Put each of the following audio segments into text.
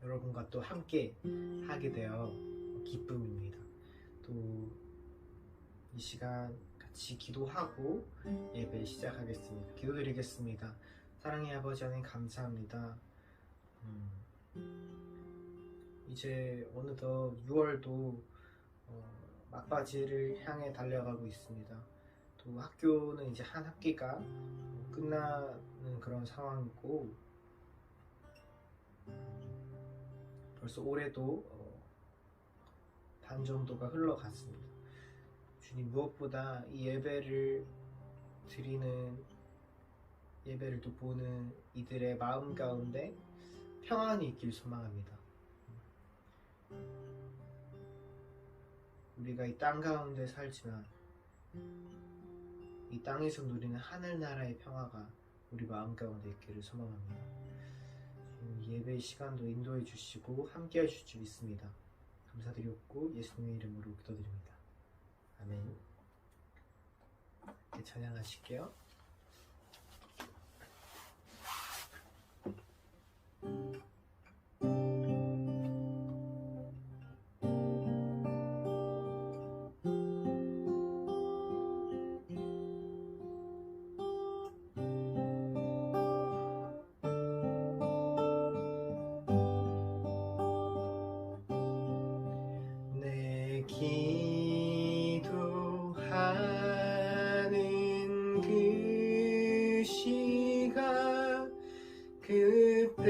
여러분과 또 함께 하게 되어 기쁨입니다. 또 이 시간 같이 기도하고 예배 시작하겠습니다. 기도드리겠습니다. 사랑의 아버지 하나님 감사합니다. 이제 어느덧 6월도 막바지를 향해 달려가고 있습니다. 또 학교는 이제 한 학기가 끝나는 그런 상황이고, 벌써 올해도 반 정도가 흘러갔습니다. 주님, 무엇보다 이 예배를 드리는, 예배를 또 보는 이들의 마음 가운데 평안이 있길 소망합니다. 우리가 이 땅 가운데 살지만 이 땅에서 누리는 하늘나라의 평화가 우리 마음 가운데 있기를 소망합니다. 예배 시간도 인도해 주시고 함께 하실 줄 믿습니다. 감사드렸고 예수님의 이름으로 기도드립니다. 아멘. 이렇게 찬양하실게요. 기도하는 그 시간, 그때가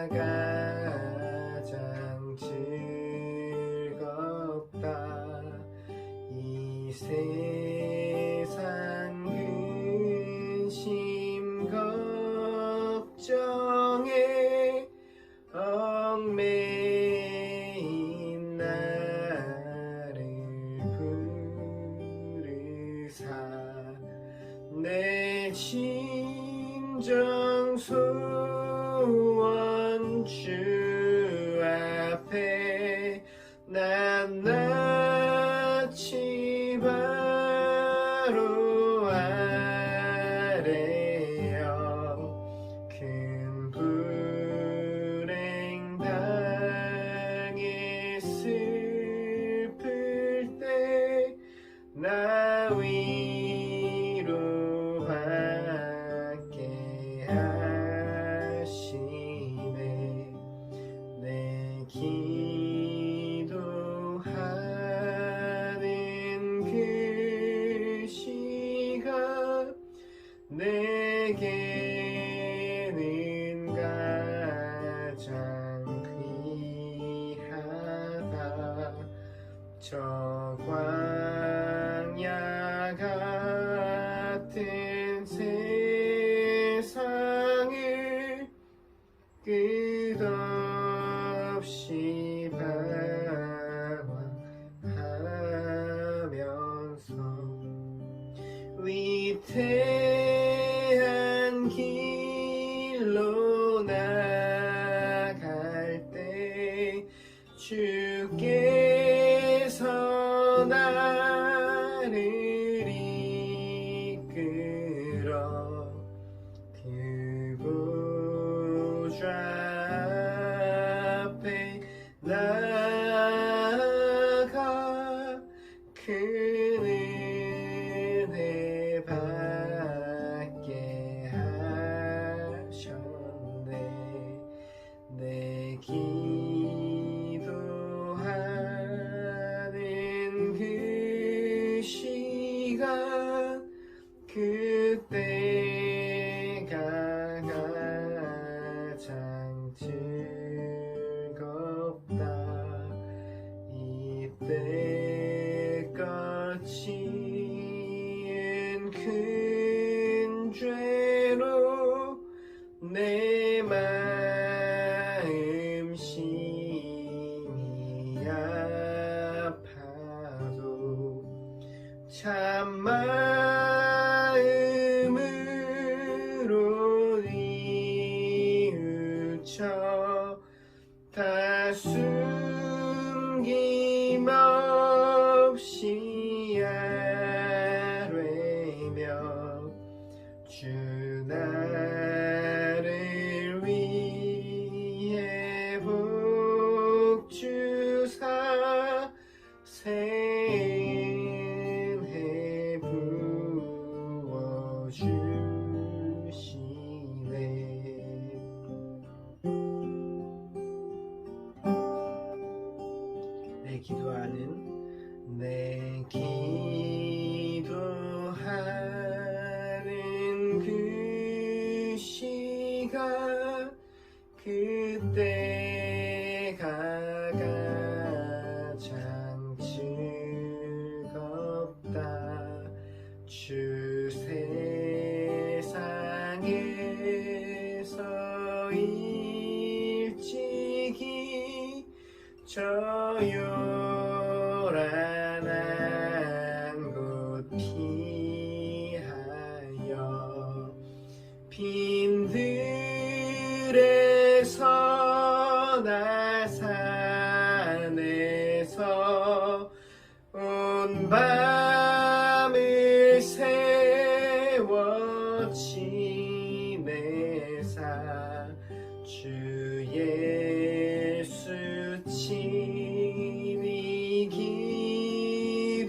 가장 즐겁다. 이 세상 근심 걱정에 얽매인 나를 부르사 내 진정 소원 주 앞에 낱낱이 바로 아뢰어 큰 불행 당해 슬플 때 나 위로받게 하시네. 내 기도하는 그 시간 내게는 가장 귀하다. 저 광야 같은 세상을 끝없이 방황하면서 위태한 길로 나갈 때 주께서 나를 이끌어 그 보좌 앞에 나아가 큰 은혜 받게 하셨네. 내 기도하는 그 시간 그때가 가장 즐겁다. 이때 거친 큰 죄로 내 마음 심히 아파도 참 마음으로 뉘우쳐 다 숨김없이 아뢰며 주 나를 위해 기도하는 내 기도하는 그 시간 그때가 가장 즐겁다. 주 세상에서 일찍이 저요란한 곳 피하여 빈들에서 나산에서 온 밤을 세워 지내사 주 예수 친히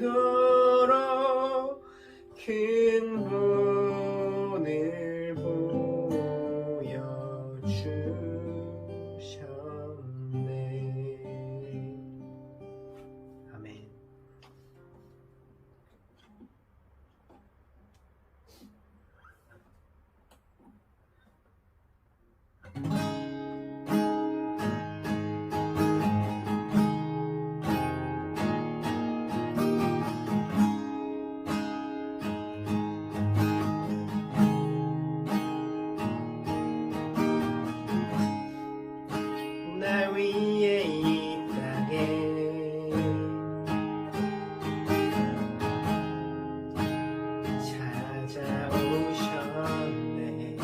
기도로 큰 본을 보여주셨네. 아멘. 나 위에 이 땅에 찾아오셨네.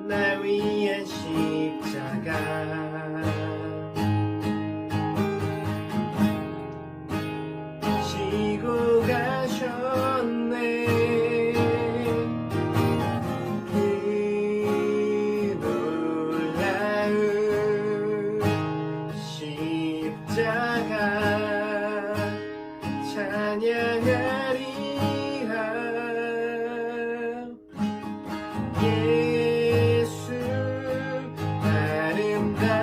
나 위한 십자가 지고 가셨네. 찬양하리라. 예수 아름다운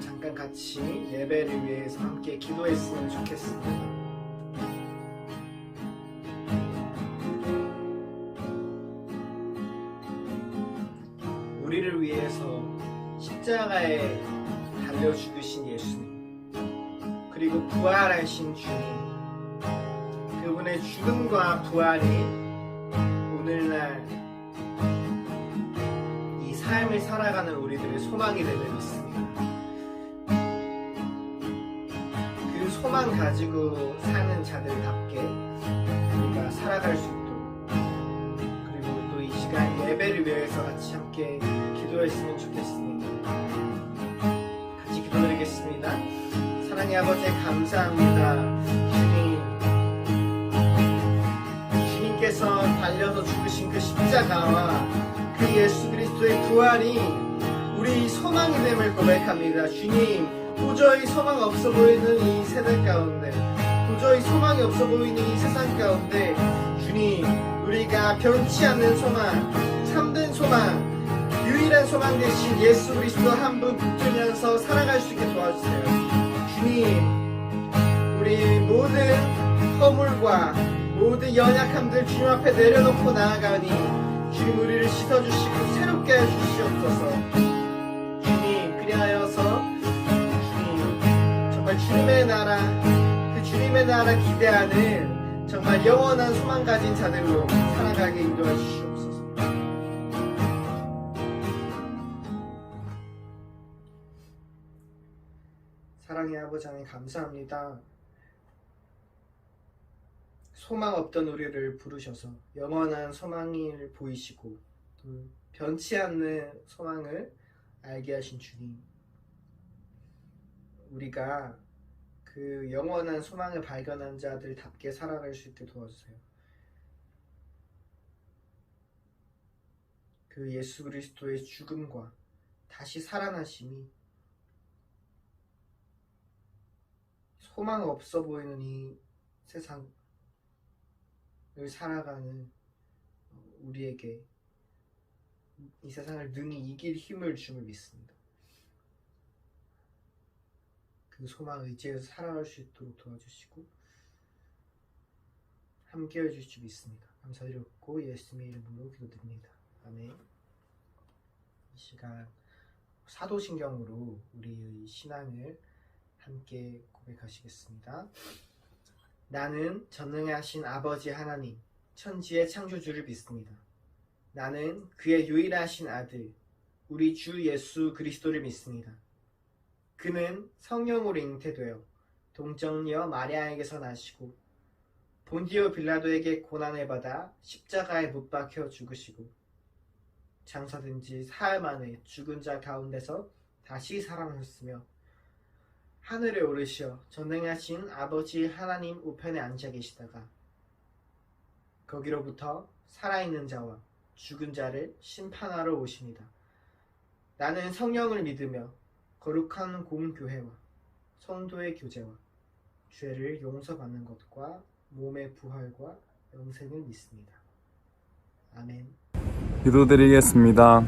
잠깐 같이 예배를 위해서 함께 기도했으면 좋겠습니다. 우리를 위해서 십자가에 달려 죽으신 예수님, 그리고 부활하신 주님, 그분의 죽음과 부활이 오늘날 이 삶을 살아가는 우리들의 소망이 됨을 믿습니다. 그 소망 가지고 사는 자들답게 우리가 살아갈 수 있도록, 그리고 또 이 시간 예배를 위해서 같이 함께 기도했으면 좋겠습니다. 같이 기도드리겠습니다. 사랑의 아버지, 감사합니다. 주님께서 달려서 죽으신 그 십자가와 그 예수 그리스도의 부활이 우리 소망이 됨을 고백합니다. 주님, 도저히 소망 없어 보이는 이 세상 가운데, 도저히 소망이 없어 보이는 이 세상 가운데 주님, 우리가 변치 않는 소망, 참된 소망, 유일한 소망 되신 예수 그리스도 한 분 붙들면서 살아갈 수 있게 도와주세요. 주님, 우리 모든 허물과 모든 연약함들 주님 앞에 내려놓고 나아가니 주님, 우리를 씻어주시고 새롭게 해주시옵소서. 주님, 그리하여서 주님, 정말 주님의 나라, 그 주님의 나라 기대하는 정말 영원한 소망 가진 자들로 살아가게 인도해 주시옵소서. 사랑의 아버지 하나님, 감사합니다. 소망 없던 우리를 부르셔서 영원한 소망을 보이시고 또 변치 않는 소망을 알게 하신 주님, 우리가 그 영원한 소망을 발견한 자들답게 살아갈 수 있게 도와주세요. 그 예수 그리스도의 죽음과 다시 살아나심이 소망 없어 보이는 이 세상을 살아가는 우리에게 이 세상을 능히 이길 힘을 줌을 믿습니다. 그 소망 의지해서 살아갈 수 있도록 도와주시고 함께해 주실 줄 믿습니다. 감사드렸고 예수님의 이름으로 기도드립니다. 아멘. 이 시간 사도신경으로 우리의 신앙을 함께 고백하시겠습니다. 나는 전능하신 아버지 하나님, 천지의 창조주를 믿습니다. 나는 그의 유일하신 아들, 우리 주 예수 그리스도를 믿습니다. 그는 성령으로 잉태되어 동정녀 마리아에게서 나시고 본디오 빌라도에게 고난을 받아 십자가에 못 박혀 죽으시고 장사된 지 사흘 만에 죽은 자 가운데서 다시 살아나셨으며 하늘에 오르시어 전능하신 아버지 하나님 우편에 앉아 계시다가 거기로부터 살아있는 자와 죽은 자를 심판하러 오십니다. 나는 성령을 믿으며 거룩한 공교회와 성도의 교제와 죄를 용서받는 것과 몸의 부활과 영생을 믿습니다. 아멘. 기도드리겠습니다.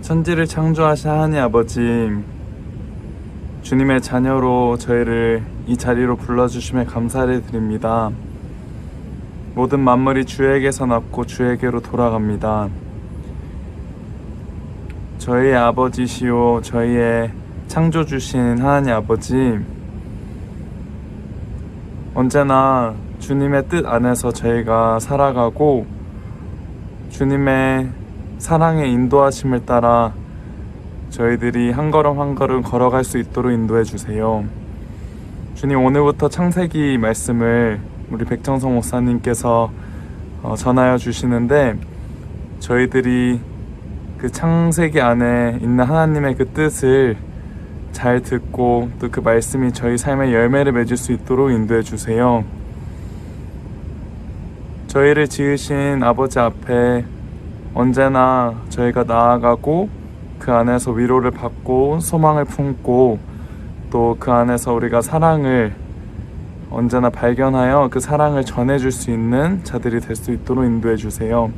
천지를 창조하신 하나님 아버지, 주님의 자녀로 저희를 이 자리로 불러주심에 감사를 드립니다. 모든 만물이 주에게서 났고 주에게로 돌아갑니다. 저희의 아버지시오, 저희의 창조주신 하나님 아버지, 언제나 주님의 뜻 안에서 저희가 살아가고 주님의 사랑의 인도하심을 따라 저희들이 한 걸음 한 걸음 걸어갈 수 있도록 인도해 주세요. 주님, 오늘부터 창세기 말씀을 우리 백정성 목사님께서 전하여 주시는데, 저희들이 그 창세기 안에 있는 하나님의 그 뜻을 잘 듣고 또 그 말씀이 저희 삶의 열매를 맺을 수 있도록 인도해 주세요. 저희를 지으신 아버지 앞에 언제나 저희가 나아가고 그 안에서 위로를 받고 소망을 품고 또 그 안에서 우리가 사랑을 언제나 발견하여 그 사랑을 전해줄 수 있는 자들이 될 수 있도록 인도해 주세요.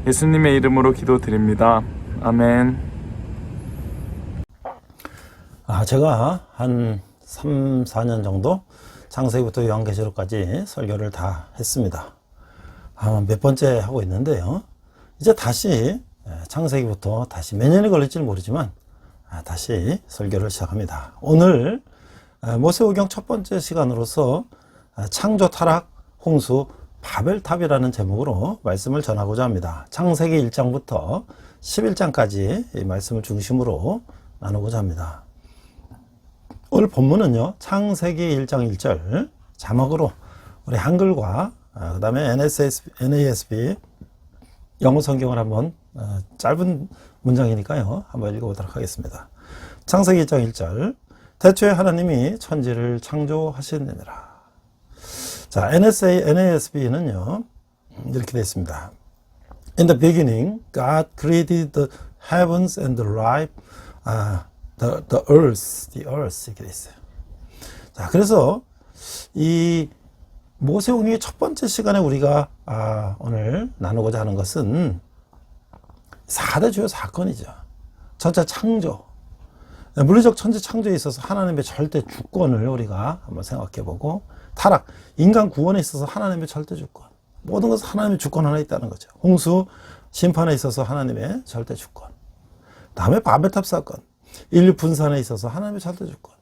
예수님의 이름으로 기도드립니다. 아멘. 제가 한 3, 4년 정도 창세기부터 요한계시록까지 설교를 다 했습니다. 몇 번째 하고 있는데요. 이제 다시 창세기부터 다시 몇 년이 걸릴지 모르지만 다시 설교를 시작합니다. 오늘 모세오경 첫 번째 시간으로서 창조, 타락, 홍수, 바벨탑이라는 제목으로 말씀을 전하고자 합니다. 창세기 1장부터 11장까지 이 말씀을 중심으로 나누고자 합니다. 오늘 본문은요, 창세기 1장 1절 자막으로 우리 한글과 그 다음에 NASB 영어 성경을 한번 짧은 문장이니까요, 한번 읽어보도록 하겠습니다. 창세기 1장 1절, 태초에 하나님이 천지를 창조하시느니라. 자, NASB는요 이렇게 되어 있습니다. In the beginning, God created the heavens and the life, the earth 이렇게 되어 있어요. 자, 그래서 이 모세오경의 첫 번째 시간에 우리가 오늘 나누고자 하는 것은 4대 주요 사건이죠. 전체 창조, 물리적 천지 창조에 있어서 하나님의 절대 주권을 우리가 한번 생각해보고, 타락, 인간 구원에 있어서 하나님의 절대 주권, 모든 것은 하나님의 주권 하나 있다는 거죠. 홍수, 심판에 있어서 하나님의 절대 주권, 다음에 바벨탑 사건, 인류 분산에 있어서 하나님의 절대 주권,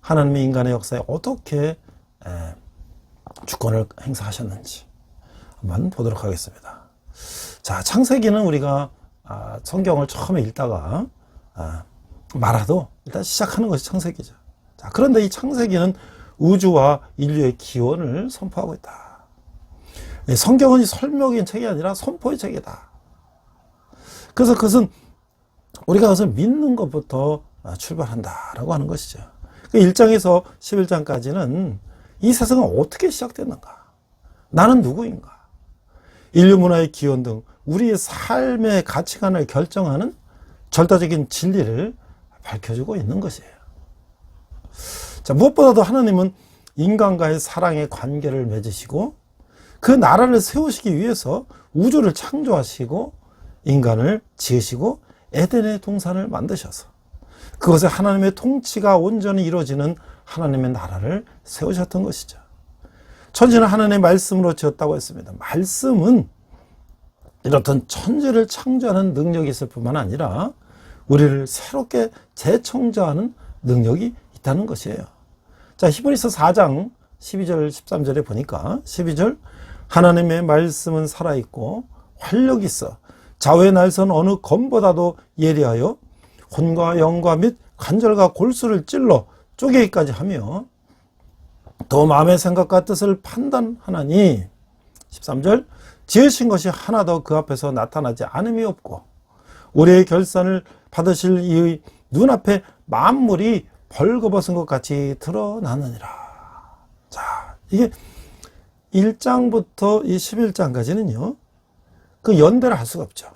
하나님의 인간의 역사에 어떻게 주권을 행사하셨는지 한번 보도록 하겠습니다. 자, 창세기는 우리가 성경을 처음에 읽다가 말아도 일단 시작하는 것이 창세기죠. 자, 그런데 이 창세기는 우주와 인류의 기원을 선포하고 있다. 성경은 설명인 책이 아니라 선포의 책이다. 그래서 그것은 우리가 그것을 믿는 것부터 출발한다라고 하는 것이죠. 1장에서 11장까지는 이 세상은 어떻게 시작됐는가? 나는 누구인가? 인류 문화의 기원 등 우리의 삶의 가치관을 결정하는 절대적인 진리를 밝혀주고 있는 것이에요. 자, 무엇보다도 하나님은 인간과의 사랑의 관계를 맺으시고 그 나라를 세우시기 위해서 우주를 창조하시고 인간을 지으시고 에덴의 동산을 만드셔서 그것에 하나님의 통치가 온전히 이루어지는 하나님의 나라를 세우셨던 것이죠. 천지는 하나님의 말씀으로 지었다고 했습니다. 말씀은 이렇던 천지를 창조하는 능력이 있을 뿐만 아니라 우리를 새롭게 재창조하는 능력이 있다는 것이에요. 자, 히브리서 4장 12절 13절에 보니까 12절 하나님의 말씀은 살아있고 활력이 있어 좌우의 날선 어느 검보다도 예리하여 혼과 영과 및 관절과 골수를 찔러 쪼개기까지 하며 또 마음의 생각과 뜻을 판단하나니 13절 지으신 것이 하나도 그 앞에서 나타나지 않음이 없고 우리의 결산을 받으실 이의 눈앞에 만물이 벌거벗은 것 같이 드러나느니라. 자, 이게 1장부터 이 11장까지는요 그 연대를 할 수가 없죠.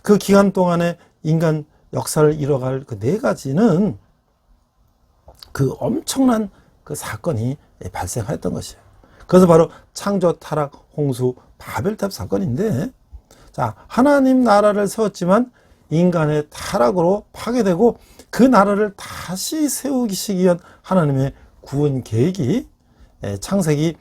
그 기간 동안에 인간 역사를 이뤄갈 그 네 가지는 그 엄청난 그 사건이 발생했던 것이에요. 그래서 바로 창조, 타락, 홍수, 바벨탑 사건인데, 자, 하나님 나라를 세웠지만 인간의 타락으로 파괴되고 그 나라를 다시 세우기 위한 하나님의 구원 계획이 창세기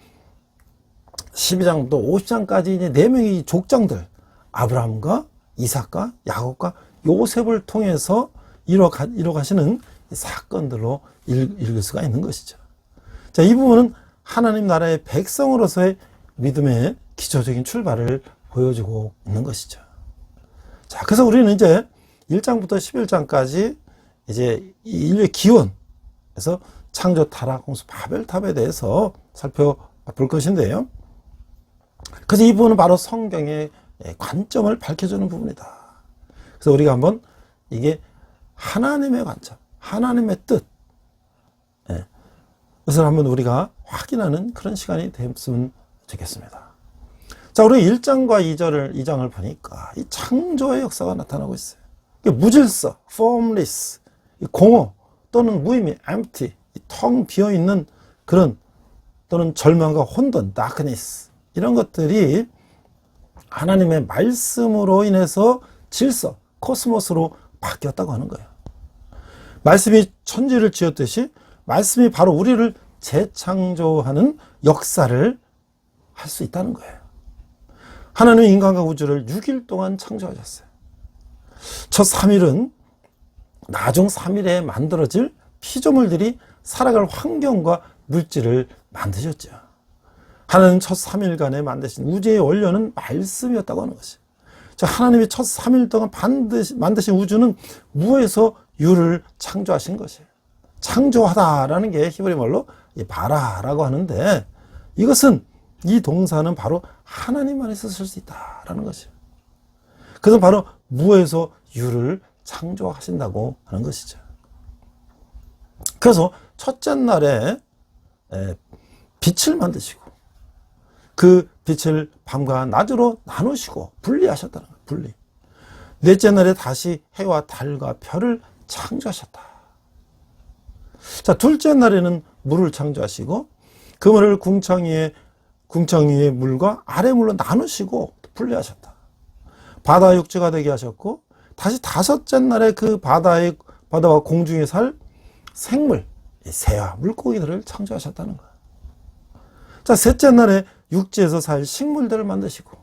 12장부터 50장까지 이제 4명의 족장들, 아브라함과 이삭과 야곱과 요셉을 통해서 이뤄가시는 사건들로 읽을 수가 있는 것이죠. 자, 이 부분은 하나님 나라의 백성으로서의 믿음의 기초적인 출발을 보여주고 있는 것이죠. 자, 그래서 우리는 이제 1장부터 11장까지 이제 인류의 기원에서 창조, 타락, 홍수, 바벨탑에 대해서 살펴볼 것인데요. 그래서 이 부분은 바로 성경의 관점을 밝혀주는 부분이다. 그래서 우리가 한번 이게 하나님의 관점, 하나님의 뜻, 그것을 한번 우리가 확인하는 그런 시간이 됐으면 좋겠습니다. 자, 우리 1장과 2장을 보니까 이 창조의 역사가 나타나고 있어요. 무질서, formless, 공허 또는 무의미, empty, 텅 비어있는 그런 또는 절망과 혼돈, darkness 이런 것들이 하나님의 말씀으로 인해서 질서, 코스모스로 바뀌었다고 하는 거예요. 말씀이 천지를 지었듯이 말씀이 바로 우리를 재창조하는 역사를 할 수 있다는 거예요. 하나님은 인간과 우주를 6일 동안 창조하셨어요. 첫 3일은 나중 3일에 만들어질 피조물들이 살아갈 환경과 물질을 만드셨죠. 하나님은 첫 3일간에 만드신 우주의 원료는 말씀이었다고 하는 것이에요. 자, 하나님이 첫 3일 동안 만드신 우주는 무에서 유를 창조하신 것이에요. 창조하다라는 게 히브리 말로 바라라고 하는데, 이것은 이 동사는 바로 하나님만에서 쓸 수 있다라는 것이에요. 그래서 바로 무에서 유를 창조하신다고 하는 것이죠. 그래서 첫째 날에 빛을 만드시고 그 빛을 밤과 낮으로 나누시고 분리하셨다는 거예요. 분리. 넷째 날에 다시 해와 달과 별을 창조하셨다. 자, 둘째 날에는 물을 창조하시고 그 물을 궁창 위의 물과 아래 물로 나누시고 분리하셨다. 바다 육지가 되게 하셨고 다시 다섯째 날에 그 바다와 공중에 살 생물, 새와 물고기들을 창조하셨다는 거예요. 자, 셋째 날에 육지에서 살 식물들을 만드시고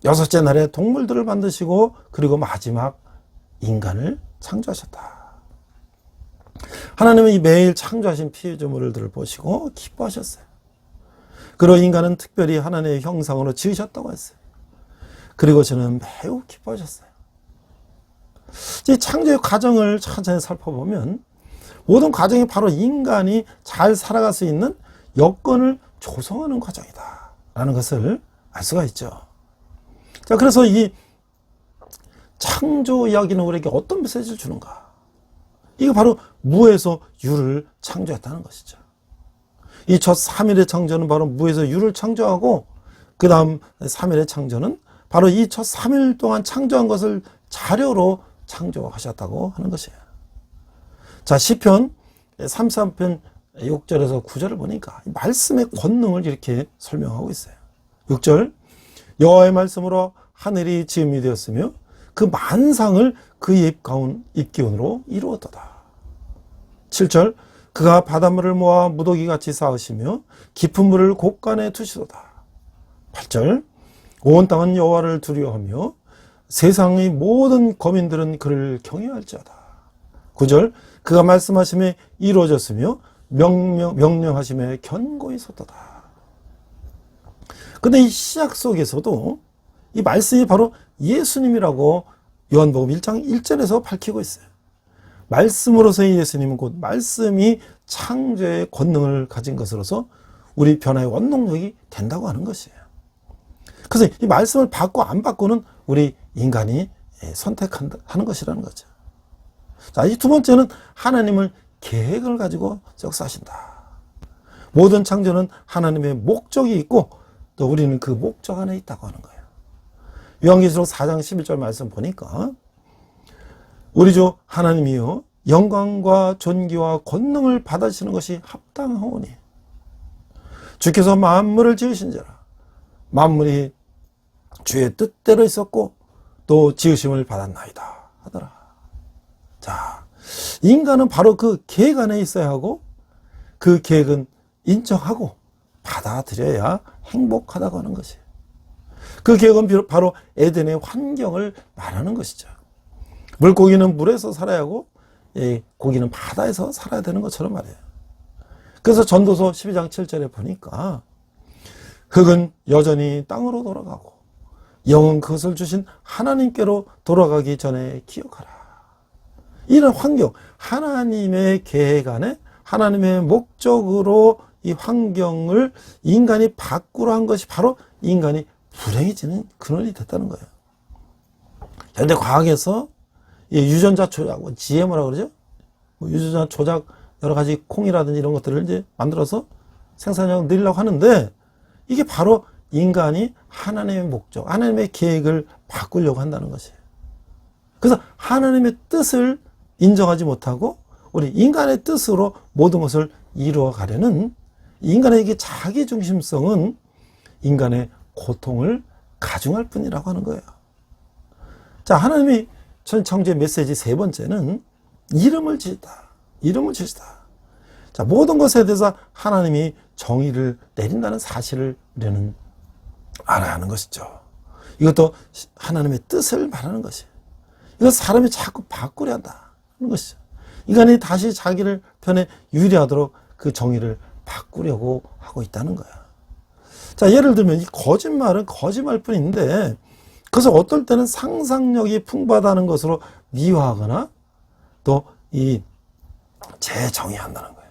여섯째 날에 동물들을 만드시고 그리고 마지막 인간을 창조하셨다. 하나님은 이 매일 창조하신 피조물들을 보시고 기뻐하셨어요. 그리고 인간은 특별히 하나님의 형상으로 지으셨다고 했어요. 그리고 저는 매우 기뻐하셨어요. 이 창조의 과정을 천천히 살펴보면 모든 과정이 바로 인간이 잘 살아갈 수 있는 여건을 조성하는 과정이다 라는 것을 알 수가 있죠. 자, 그래서 이 창조 이야기는 우리에게 어떤 메시지를 주는가? 이거 바로 무에서 유를 창조했다는 것이죠. 이 첫 3일의 창조는 바로 무에서 유를 창조하고 그 다음 3일의 창조는 바로 이 첫 3일 동안 창조한 것을 자료로 창조하셨다고 하는 것이에요. 자, 시편 33편 6절에서 9절을 보니까 말씀의 권능을 이렇게 설명하고 있어요. 6절, 여호와의 말씀으로 하늘이 지음이 되었으며 그 만상을 그의 입기운으로 이루었도다. 7절, 그가 바닷물을 모아 무더기같이 쌓으시며 깊은 물을 곳간에 두시도다. 8절, 온 땅은 여호와를 두려워하며 세상의 모든 거민들은 그를 경외할지어다. 9절 그가 말씀하심에 이루어졌으며 명령하심에 견고히 섰도다. 근데 이 시작 속에서도 이 말씀이 바로 예수님이라고 요한복음 1장 1절에서 밝히고 있어요. 말씀으로서의 예수님은 곧 말씀이 창조의 권능을 가진 것으로서 우리 변화의 원동력이 된다고 하는 것이에요. 그래서 이 말씀을 받고 안 받고는 우리 인간이 선택하는 것이라는 거죠. 자, 이 두 번째는 하나님을 계획을 가지고 역사하신다. 모든 창조는 하나님의 목적이 있고 또 우리는 그 목적 안에 있다고 하는 거예요. 요한계시록 4장 11절 말씀 보니까 우리 주 하나님이여 영광과 존귀와 권능을 받으시는 것이 합당하오니 주께서 만물을 지으신지라 만물이 주의 뜻대로 있었고 또 지으심을 받았나이다 하더라. 자, 인간은 바로 그 계획 안에 있어야 하고 그 계획은 인정하고 받아들여야 행복하다고 하는 것이에요. 그 계획은 바로 에덴의 환경을 말하는 것이죠. 물고기는 물에서 살아야 하고 고기는 바다에서 살아야 되는 것처럼 말이에요. 그래서 전도서 12장 7절에 보니까 흙은 여전히 땅으로 돌아가고 영은 그것을 주신 하나님께로 돌아가기 전에 기억하라. 이런 환경, 하나님의 계획 안에 하나님의 목적으로 이 환경을 인간이 바꾸려 한 것이 바로 인간이 불행해지는 근원이 됐다는 거예요. 현대 과학에서 유전자 조작, GMO라고 그러죠? 유전자 조작, 여러 가지 콩이라든지 이런 것들을 이제 만들어서 생산량을 늘리려고 하는데 이게 바로 인간이 하나님의 목적, 하나님의 계획을 바꾸려고 한다는 것이에요. 그래서 하나님의 뜻을 인정하지 못하고 우리 인간의 뜻으로 모든 것을 이루어 가려는 인간의 이게 자기중심성은 인간의 고통을 가중할 뿐이라고 하는 거예요. 자, 하나님이 천창조의 메시지 세 번째는 이름을 지으다. 이름을 지으시다. 자, 모든 것에 대해서 하나님이 정의를 내린다는 사실을 우리는 알아야 하는 것이죠. 이것도 하나님의 뜻을 말하는 것이에요. 이것 사람이 자꾸 바꾸려 한다는 것이죠. 인간이 다시 자기를 편에 유리하도록 그 정의를 바꾸려고 하고 있다는 거야. 자, 예를 들면 이 거짓말은 거짓말뿐인데 그래서 어떨 때는 상상력이 풍부하다는 것으로 미화하거나 또 이 재정의한다는 거예요.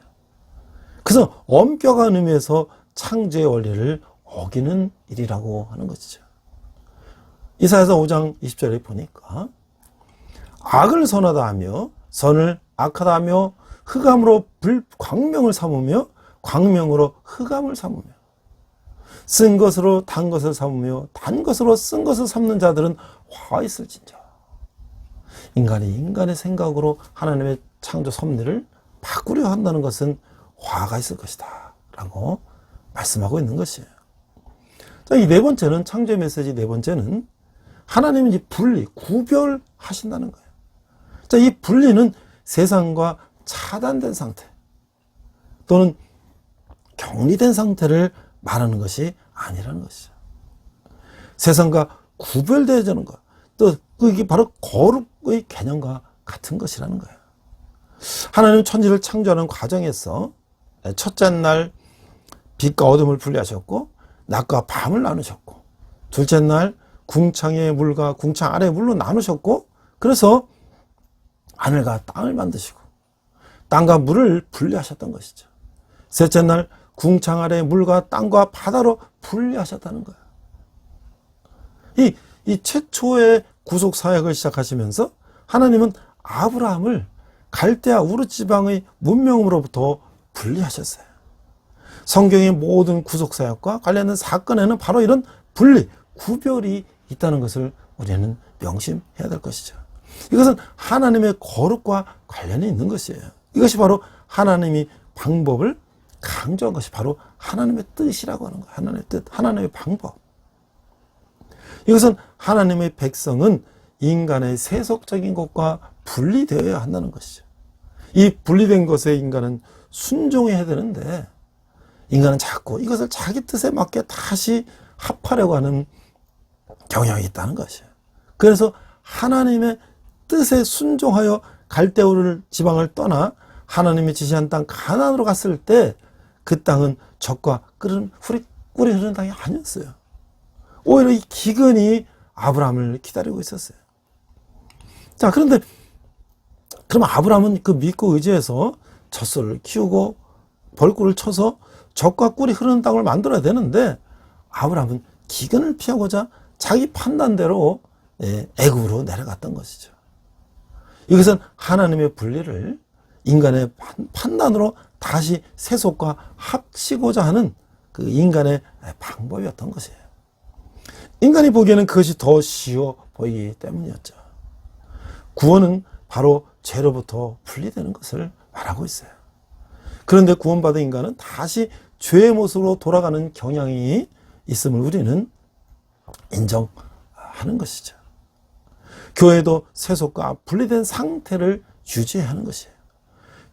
그래서 엄격한 의미에서 창조의 원리를 어기는 일이라고 하는 것이죠. 이사야서 5장 20절에 보니까 악을 선하다 하며 선을 악하다 하며 흑암으로 광명을 삼으며 광명으로 흑암을 삼으며 쓴 것으로 단 것을 삼으며 단 것으로 쓴 것을 삼는 자들은 화 있을진저. 인간이 인간의 생각으로 하나님의 창조 섭리를 바꾸려 한다는 것은 화가 있을 것이다 라고 말씀하고 있는 것이에요. 자, 이 네 번째는 창조의 메시지 네 번째는 하나님이 이제 분리, 구별하신다는 거예요. 자, 이 분리는 세상과 차단된 상태 또는 격리된 상태를 말하는 것이 아니라는 것이죠. 세상과 구별되어지는 것, 또 그게 바로 거룩의 개념과 같은 것이라는 거예요. 하나님 천지를 창조하는 과정에서 첫째 날 빛과 어둠을 분리하셨고 낮과 밤을 나누셨고 둘째 날 궁창의 물과 궁창 아래의 물로 나누셨고 그래서 하늘과 땅을 만드시고 땅과 물을 분리하셨던 것이죠. 셋째 날 궁창 아래의 물과 땅과 바다로 분리하셨다는 거예요. 이 최초의 구속 사역을 시작하시면서 하나님은 아브라함을 갈대아 우르 지방의 문명으로부터 분리하셨어요. 성경의 모든 구속 사역과 관련된 사건에는 바로 이런 분리, 구별이 있다는 것을 우리는 명심해야 될 것이죠. 이것은 하나님의 거룩과 관련이 있는 것이에요. 이것이 바로 하나님이 방법을 강조한 것이 바로 하나님의 뜻이라고 하는 거예요. 하나님의 뜻, 하나님의 방법. 이것은 하나님의 백성은 인간의 세속적인 것과 분리되어야 한다는 것이죠. 이 분리된 것에 인간은 순종해야 되는데 인간은 자꾸 이것을 자기 뜻에 맞게 다시 합하려고 하는 경향이 있다는 것이에요. 그래서 하나님의 뜻에 순종하여 갈대우를 지방을 떠나 하나님이 지시한 땅 가나안으로 갔을 때 그 땅은 적과 꿀이 흐르는 땅이 아니었어요. 오히려 이 기근이 아브라함을 기다리고 있었어요. 자, 그런데 그럼 아브라함은 그 믿고 의지해서 젖소를 키우고 벌꿀을 쳐서 적과 꿀이 흐르는 땅을 만들어야 되는데 아브라함은 기근을 피하고자 자기 판단대로 애굽으로 내려갔던 것이죠. 이것은 하나님의 분리를 인간의 판단으로 다시 세속과 합치고자 하는 그 인간의 방법이었던 것이에요. 인간이 보기에는 그것이 더 쉬워 보이기 때문이었죠. 구원은 바로 죄로부터 분리되는 것을 말하고 있어요. 그런데 구원받은 인간은 다시 죄의 모습으로 돌아가는 경향이 있음을 우리는 인정하는 것이죠. 교회도 세속과 분리된 상태를 유지해야 하는 것이에요.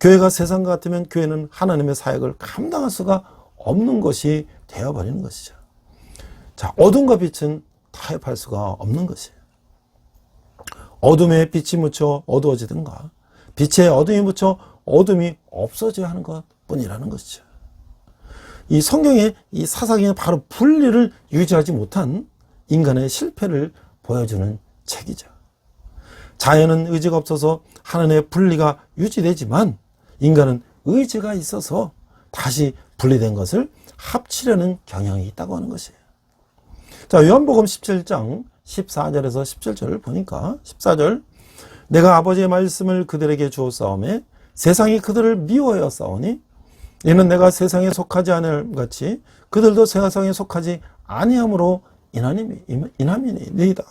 교회가 세상과 같으면 교회는 하나님의 사역을 감당할 수가 없는 것이 되어버리는 것이죠. 자, 어둠과 빛은 타협할 수가 없는 것이에요. 어둠에 빛이 묻혀 어두워지든가 빛에 어둠이 묻혀 어둠이 없어져야 하는 것뿐이라는 것이죠. 이 성경의 이 사사기는 바로 분리를 유지하지 못한 인간의 실패를 보여주는 책이죠. 자연은 의지가 없어서 하나님의 분리가 유지되지만 인간은 의지가 있어서 다시 분리된 것을 합치려는 경향이 있다고 하는 것이에요. 자, 요한복음 17장 14절에서 17절을 보니까 14절 내가 아버지의 말씀을 그들에게 주었사오매 세상이 그들을 미워하여 싸우니 이는 내가 세상에 속하지 않을 같이 그들도 세상에 속하지 아니함으로 인함이니이다.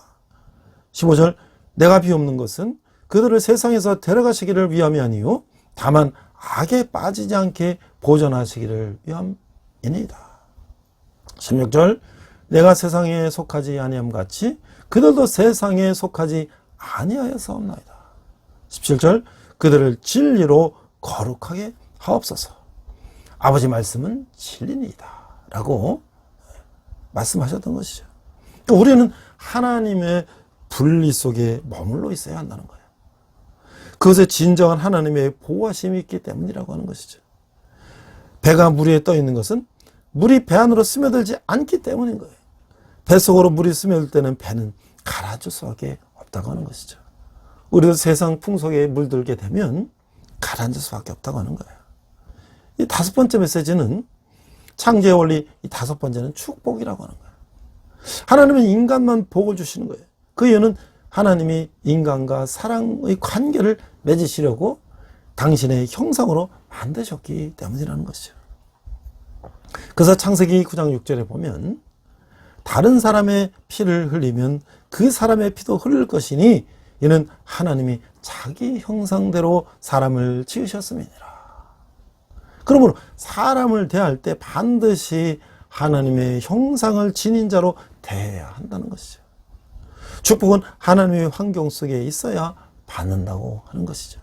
15절 내가 비옵는 것은 그들을 세상에서 데려가시기를 위함이 아니요 다만 악에 빠지지 않게 보존하시기를 위함이니이다. 16절 내가 세상에 속하지 아니함 같이 그들도 세상에 속하지 아니하여서옵나이다. 17절 그들을 진리로 거룩하게 하옵소서. 아버지 말씀은 진리니이다 라고 말씀하셨던 것이죠. 우리는 하나님의 분리 속에 머물러 있어야 한다는 거예요. 그것에 진정한 하나님의 보호하심이 있기 때문이라고 하는 것이죠. 배가 물 위에 떠 있는 것은 물이 배 안으로 스며들지 않기 때문인 거예요. 뱃속으로 물이 스며들 때는 배는 가라앉을 수밖에 없다고 하는 것이죠. 우리도 세상 풍속에 물들게 되면 가라앉을 수밖에 없다고 하는 거예요. 이 다섯 번째 메시지는 창조의 원리, 이 다섯 번째는 축복이라고 하는 거예요. 하나님은 인간만 복을 주시는 거예요. 그 이유는 하나님이 인간과 사랑의 관계를 맺으시려고 당신의 형상으로 만드셨기 때문이라는 것이죠. 그래서 창세기 9장 6절에 보면 다른 사람의 피를 흘리면 그 사람의 피도 흘릴 것이니 이는 하나님이 자기 형상대로 사람을 지으셨음이니라. 그러므로 사람을 대할 때 반드시 하나님의 형상을 지닌 자로 대해야 한다는 것이죠. 축복은 하나님의 환경 속에 있어야 받는다고 하는 것이죠.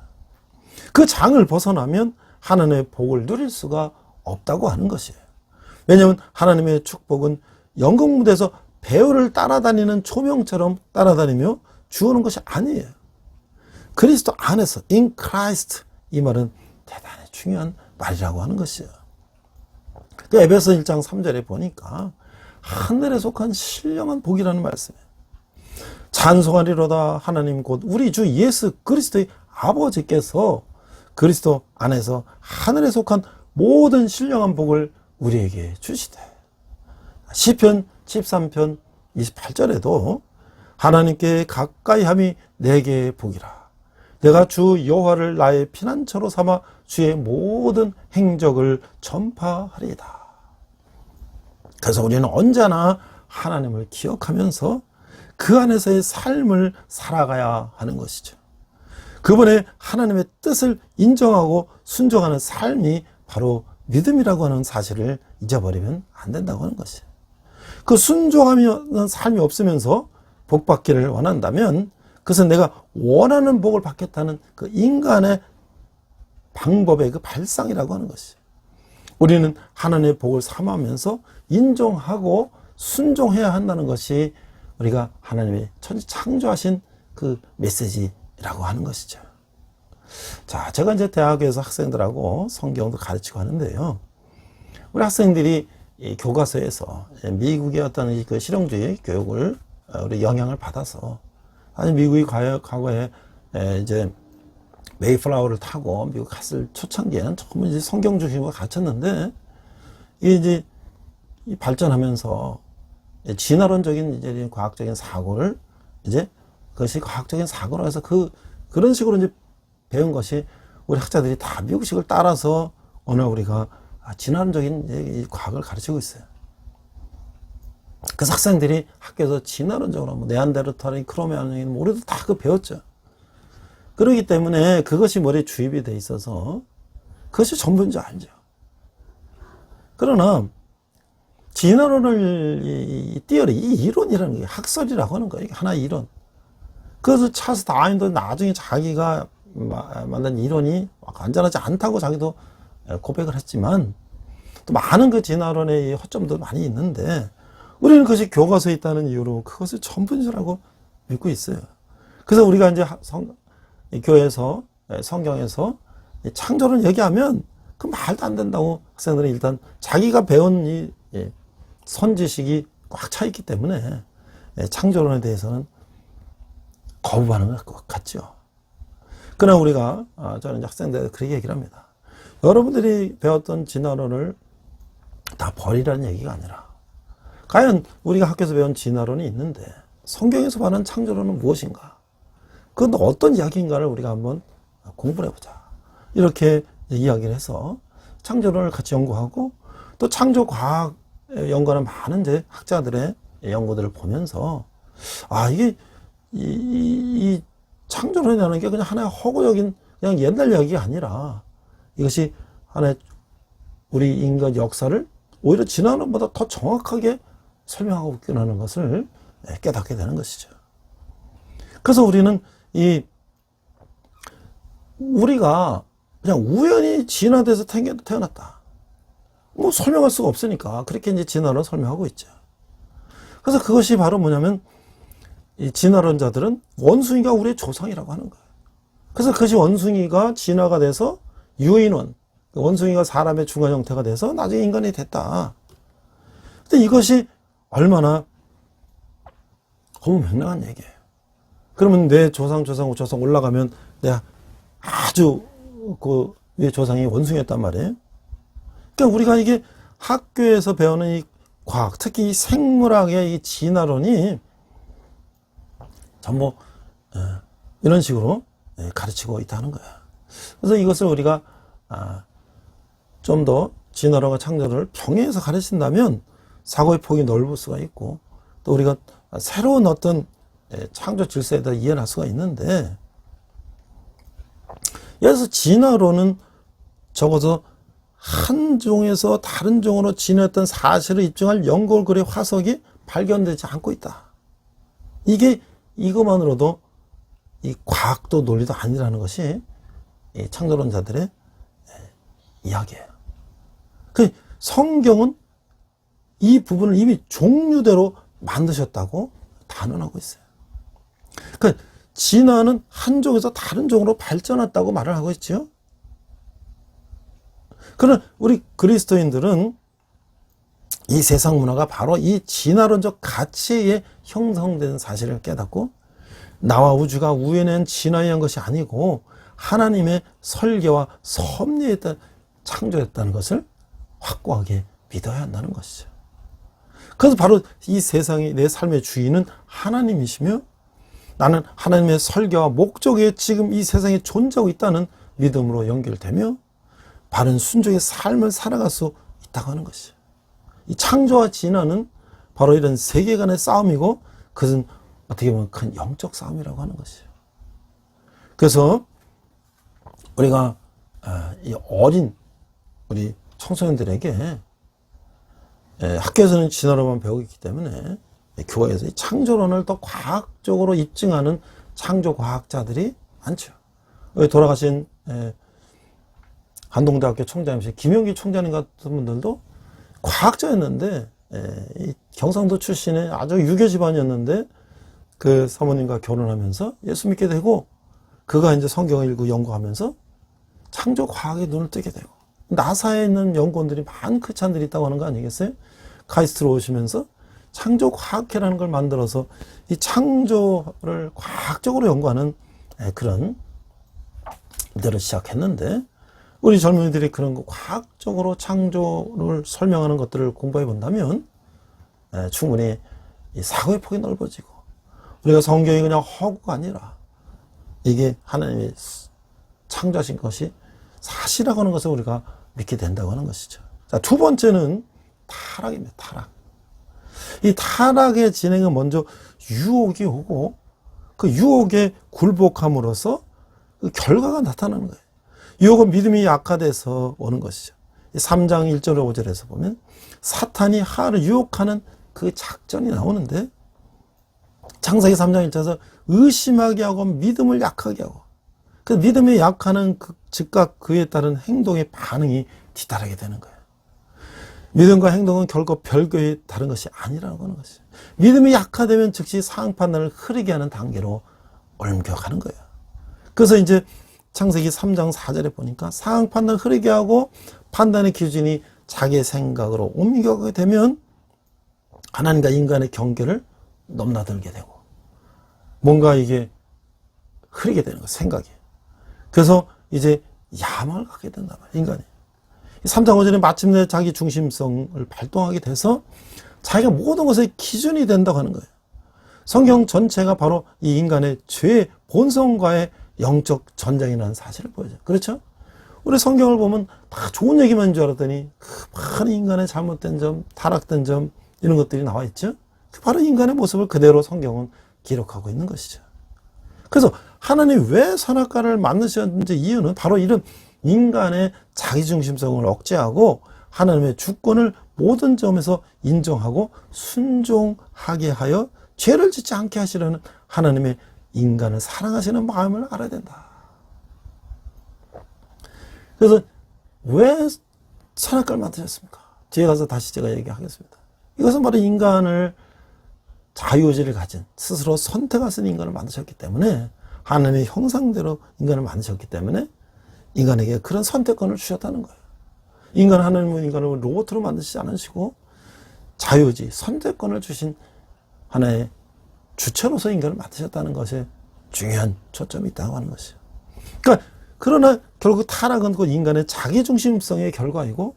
그 장을 벗어나면 하나님의 복을 누릴 수가 없다고 하는 것이에요. 왜냐하면 하나님의 축복은 연극 무대에서 배우를 따라다니는 초명처럼 따라다니며 주어는 것이 아니에요. 그리스도 안에서 in Christ, 이 말은 대단히 중요한 말이라고 하는 것이에요. 에베소 1장 3절에 보니까 하늘에 속한 신령한 복이라는 말씀이에요. 찬송하리로다 하나님 곧 우리 주 예수 그리스도의 아버지께서 그리스도 안에서 하늘에 속한 모든 신령한 복을 우리에게 주시되. 시편 13편 28절에도 하나님께 가까이함이 내게 복이라. 내가 주 여호와를 나의 피난처로 삼아 주의 모든 행적을 전파하리이다. 그래서 우리는 언제나 하나님을 기억하면서 그 안에서의 삶을 살아가야 하는 것이죠. 그분의 하나님의 뜻을 인정하고 순종하는 삶이 바로 믿음이라고 하는 사실을 잊어버리면 안 된다고 하는 것이에요. 그 순종하는 삶이 없으면서 복 받기를 원한다면 그것은 내가 원하는 복을 받겠다는 그 인간의 방법의 그 발상이라고 하는 것이에요. 우리는 하나님의 복을 삼으면서 인정하고 순종해야 한다는 것이 우리가 하나님이 천지 창조하신 그 메시지라고 하는 것이죠. 자, 제가 이제 대학에서 학생들하고 성경도 가르치고 하는데요. 우리 학생들이 이 교과서에서 미국의 어떤 그 실용주의 교육을 우리 영향을 받아서 아니 미국이 과거에 이제 메이플라워를 타고 미국 갔을 초창기에는 전부 이제 성경 중심으로 가르쳤는데 이게 이제 발전하면서 진화론적인 이제 과학적인 사고를 이제 그것이 과학적인 사고로 해서 그런 식으로 이제 배운 것이 우리 학자들이 다 미국식을 따라서 오늘 우리가 진화론적인 이 과학을 가르치고 있어요. 그래서 학생들이 학교에서 진화론적으로 뭐 네안데르탈인 크로메아닌 우리도 다 그거 배웠죠. 그렇기 때문에 그것이 머리에 주입이 돼 있어서 그것이 전부인 줄 알죠. 그러나 진화론을 이 띠어리, 이 이론이라는 게 학설이라고 하는 거예요. 하나의 이론. 그래서 찰스 다윈도 나중에 자기가 만든 이론이 완전하지 않다고 자기도 고백을 했지만 또 많은 그 진화론의 허점도 많이 있는데 우리는 그것이 교과서에 있다는 이유로 그것을 전부인 줄 알고 믿고 있어요. 그래서 우리가 이제 교회에서 성경에서 창조론 얘기하면 그 말도 안 된다고 학생들은 일단 자기가 배운 이 선지식이 꽉 차 있기 때문에 창조론에 대해서는 거부하는 것 같죠. 그러나 우리가 저는 학생들한테 그렇게 얘기를 합니다. 여러분들이 배웠던 진화론을 다 버리라는 얘기가 아니라 과연 우리가 학교에서 배운 진화론이 있는데 성경에서 말하는 창조론은 무엇인가? 그건 어떤 이야기인가를 우리가 한번 공부를 해보자. 이렇게 이야기를 해서 창조론을 같이 연구하고 또 창조과학 연구하는 많은 이제 학자들의 연구들을 보면서 이게 이 창조론이라는 게 그냥 하나의 허구적인 그냥 옛날 이야기가 아니라 이것이 하나의 우리 인간 역사를 오히려 진화론보다 더 정확하게 설명하고 있다는 것을 깨닫게 되는 것이죠. 그래서 우리는 우리가 그냥 우연히 진화돼서 태어났다. 뭐 설명할 수가 없으니까 그렇게 이제 진화론 설명하고 있죠. 그래서 그것이 바로 뭐냐면 이 진화론자들은 원숭이가 우리의 조상이라고 하는 거예요. 그래서 그것이 원숭이가 진화가 돼서 유인원, 원숭이가 사람의 중간 형태가 돼서 나중에 인간이 됐다. 근데 이것이 얼마나 허무맹랑한 얘기예요. 그러면 내 조상 올라가면 내가 아주 그 위에 조상이 원숭이였단 말이에요. 그러니까 우리가 이게 학교에서 배우는 이 과학, 특히 이 생물학의 이 진화론이 전부 이런 식으로 가르치고 있다는 거야. 그래서 이것을 우리가 좀 더 진화론과 창조론을 병행해서 가르친다면 사고의 폭이 넓을 수가 있고 또 우리가 새로운 어떤 창조 질서에 대해 이해할 수가 있는데 예를 들어서 진화론은 적어도 한 종에서 다른 종으로 진화했던 사실을 입증할 연골고리 화석이 발견되지 않고 있다. 이것만으로도 이 과학도 논리도 아니라는 것이 이 창조론자들의 이야기예요. 그 성경은 이 부분을 이미 종류대로 만드셨다고 단언하고 있어요. 그러니까 진화는 한 종에서 다른 종으로 발전했다고 말을 하고 있죠. 그러나 우리 그리스도인들은 이 세상 문화가 바로 이 진화론적 가치에 의해 형성된 사실을 깨닫고 나와 우주가 우연한 진화에 의한 것이 아니고 하나님의 설계와 섭리에 따라 창조했다는 것을 확고하게 믿어야 한다는 것이죠. 그래서 바로 이 세상의 내 삶의 주인은 하나님이시며 나는 하나님의 설계와 목적에 지금 이 세상에 존재하고 있다는 믿음으로 연결되며 바른 순종의 삶을 살아갈 수 있다고 하는 것이죠. 이 창조와 진화는 바로 이런 세계관의 싸움이고 그것은 어떻게 보면 큰 영적 싸움이라고 하는 것이죠. 그래서 우리가 이 어린 우리 청소년들에게 학교에서는 진화론만 배우고 있기 때문에 교회에서 이 창조론을 더 과학적으로 입증하는 창조과학자들이 많죠. 돌아가신 한동대학교 총장이신 김용기 총장님 같은 분들도 과학자였는데 이 경상도 출신의 아주 유교 집안이었는데 그 사모님과 결혼하면서 예수 믿게 되고 그가 이제 성경을 읽고 연구하면서 창조 과학에 눈을 뜨게 되고 나사에 있는 연구원들이 많은 크찬들이 있다고 하는 거 아니겠어요? 카이스트로 오시면서 창조 과학회라는 걸 만들어서 이 창조를 과학적으로 연구하는 그런 데를 시작했는데 우리 젊은이들이 그런 거 과학적으로 창조를 설명하는 것들을 공부해 본다면 충분히 이 사고의 폭이 넓어지고 우리가 성경이 그냥 허구가 아니라 이게 하나님이 창조하신 것이 사실이라고 하는 것을 우리가 믿게 된다고 하는 것이죠. 자, 두 번째는 타락입니다. 타락. 이 타락의 진행은 먼저 유혹이 오고 그 유혹에 굴복함으로써 그 결과가 나타나는 거예요. 유혹은 믿음이 약화돼서 오는 것이죠. 3장 1절 5절에서 보면 사탄이 하와를 유혹하는 그 작전이 나오는데 창세기 3장 1절에서 의심하게 하고 믿음을 약하게 하고 그 믿음이 약하는 그 즉각 그에 따른 행동의 반응이 뒤따르게 되는 거예요. 믿음과 행동은 결코 별개의 다른 것이 아니라고 하는 것이죠. 믿음이 약화되면 즉시 상황 판단을 흐리게 하는 단계로 옮겨가는 거예요. 그래서 이제 창세기 3장 4절에 보니까 상황 판단을 흐리게 하고 판단의 기준이 자기의 생각으로 옮겨가게 되면 하나님과 인간의 경계를 넘나들게 되고 뭔가 이게 흐리게 되는 거예요. 생각이. 그래서 이제 야망을 갖게 된단 말이에요. 인간이. 3장 5절에 마침내 자기 중심성을 발동하게 돼서 자기가 모든 것의 기준이 된다고 하는 거예요. 성경 전체가 바로 이 인간의 죄의 본성과의 영적 전쟁이라는 사실을 보여줘요. 그렇죠? 우리 성경을 보면 다 좋은 얘기만 줄 알았더니 그 많은 인간의 잘못된 점, 타락된 점 이런 것들이 나와 있죠. 바로 인간의 모습을 그대로 성경은 기록하고 있는 것이죠. 그래서 하나님이 왜 선악과를 만드셨는지 이유는 바로 이런 인간의 자기중심성을 억제하고 하나님의 주권을 모든 점에서 인정하고 순종하게 하여 죄를 짓지 않게 하시려는 하나님의 인간을 사랑하시는 마음을 알아야 된다. 그래서 왜 선악과를 만드셨습니까? 뒤에 가서 다시 제가 얘기하겠습니다. 이것은 바로 인간을 자유의지를 가진 스스로 선택할 수 있는 인간을 만드셨기 때문에 하나님의 형상대로 인간을 만드셨기 때문에 인간에게 그런 선택권을 주셨다는 거예요. 하나님은 인간을 로봇으로 만드시지 않으시고 자유의지, 선택권을 주신 하나의 주체로서 인간을 만드셨다는 것에 중요한 초점이 있다고 하는 것이죠. 그러나 결국 타락은 그 인간의 자기중심성의 결과이고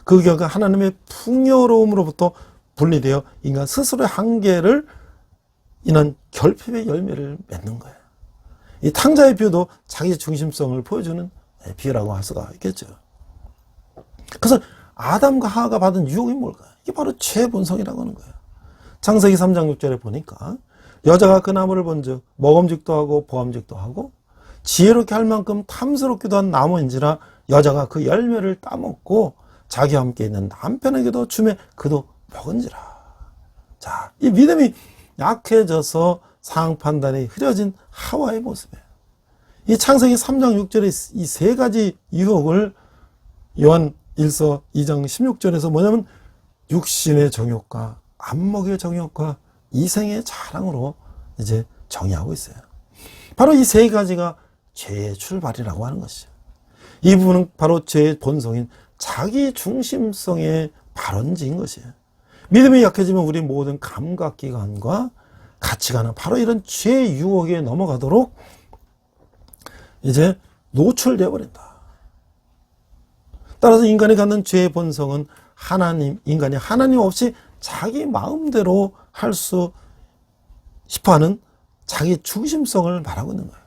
그 결과 하나님의 풍요로움으로부터 분리되어 인간 스스로의 한계를 인한 결핍의 열매를 맺는 거예요. 이 탕자의 비유도 자기 중심성을 보여주는 비유라고 할 수가 있겠죠. 그래서 아담과 하와가 받은 유혹이 뭘까요? 이게 바로 죄의 본성이라고 하는 거예요. 창세기 3장 6절에 보니까 여자가 그 나무를 본즉 먹음직도 하고 보암직도 하고 지혜롭게 할 만큼 탐스럽기도 한 나무인지라 여자가 그 열매를 따먹고 자기와 함께 있는 남편에게도 주매 그도 먹은지라. 자, 이 믿음이 약해져서 상황 판단이 흐려진 하와의 모습이에요. 이 창세기 3장 6절의 이 세 가지 유혹을 요한 1서 2장 16절에서 뭐냐면 육신의 정욕과 안목의 정욕과 이생의 자랑으로 이제 정의하고 있어요. 바로 이 세 가지가 죄의 출발이라고 하는 것이죠. 이 부분은 바로 죄의 본성인 자기 중심성의 발원지인 것이에요. 믿음이 약해지면 우리 모든 감각기관과 가치관은 바로 이런 죄의 유혹에 넘어가도록 이제 노출되어 버린다. 따라서 인간이 갖는 죄의 본성은 인간이 하나님 없이 자기 마음대로 할 수 싶어하는 자기 중심성을 말하고 있는 거예요.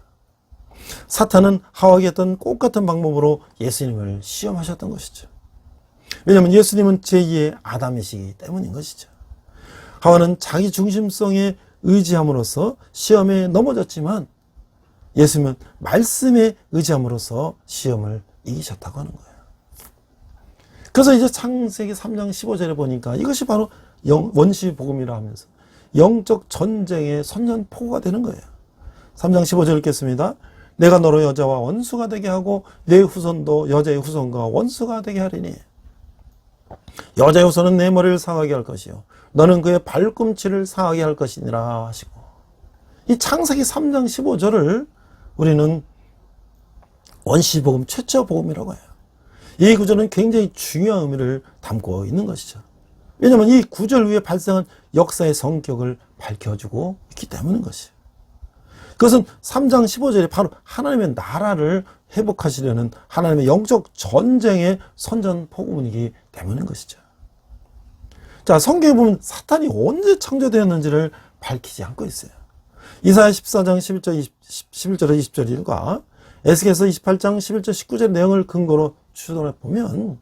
사탄은 하와에게 했던 똑같은 방법으로 예수님을 시험하셨던 것이죠. 왜냐하면 예수님은 제2의 아담이시기 때문인 것이죠. 하와는 자기 중심성에 의지함으로써 시험에 넘어졌지만 예수님은 말씀에 의지함으로써 시험을 이기셨다고 하는 거예요. 그래서 이제 창세기 3장 15절에 보니까 이것이 바로 원시 복음이라 하면서 영적 전쟁의 선전포고가 되는 거예요. 3장 15절 읽겠습니다. 내가 너로 여자와 원수가 되게 하고 내 후손도 여자의 후손과 원수가 되게 하리니. 여자의 후손은 내 머리를 상하게 할 것이요 너는 그의 발꿈치를 상하게 할 것이니라 하시고, 이 창세기 3장 15절을 우리는 원시복음 최초 복음이라고 해요. 이 구절은 굉장히 중요한 의미를 담고 있는 것이죠. 왜냐하면 이 구절 위에 발생한 역사의 성격을 밝혀주고 있기 때문인 것이에요. 그것은 3장 15절이 바로 하나님의 나라를 회복하시려는 하나님의 영적 전쟁의 선전포고문이기 때문인 것이죠. 자, 성경에 보면 사탄이 언제 창조되었는지를 밝히지 않고 있어요. 이사야 14장 11절에 20절과 에스겔서 28장 11절 19절 내용을 근거로 추론해 보면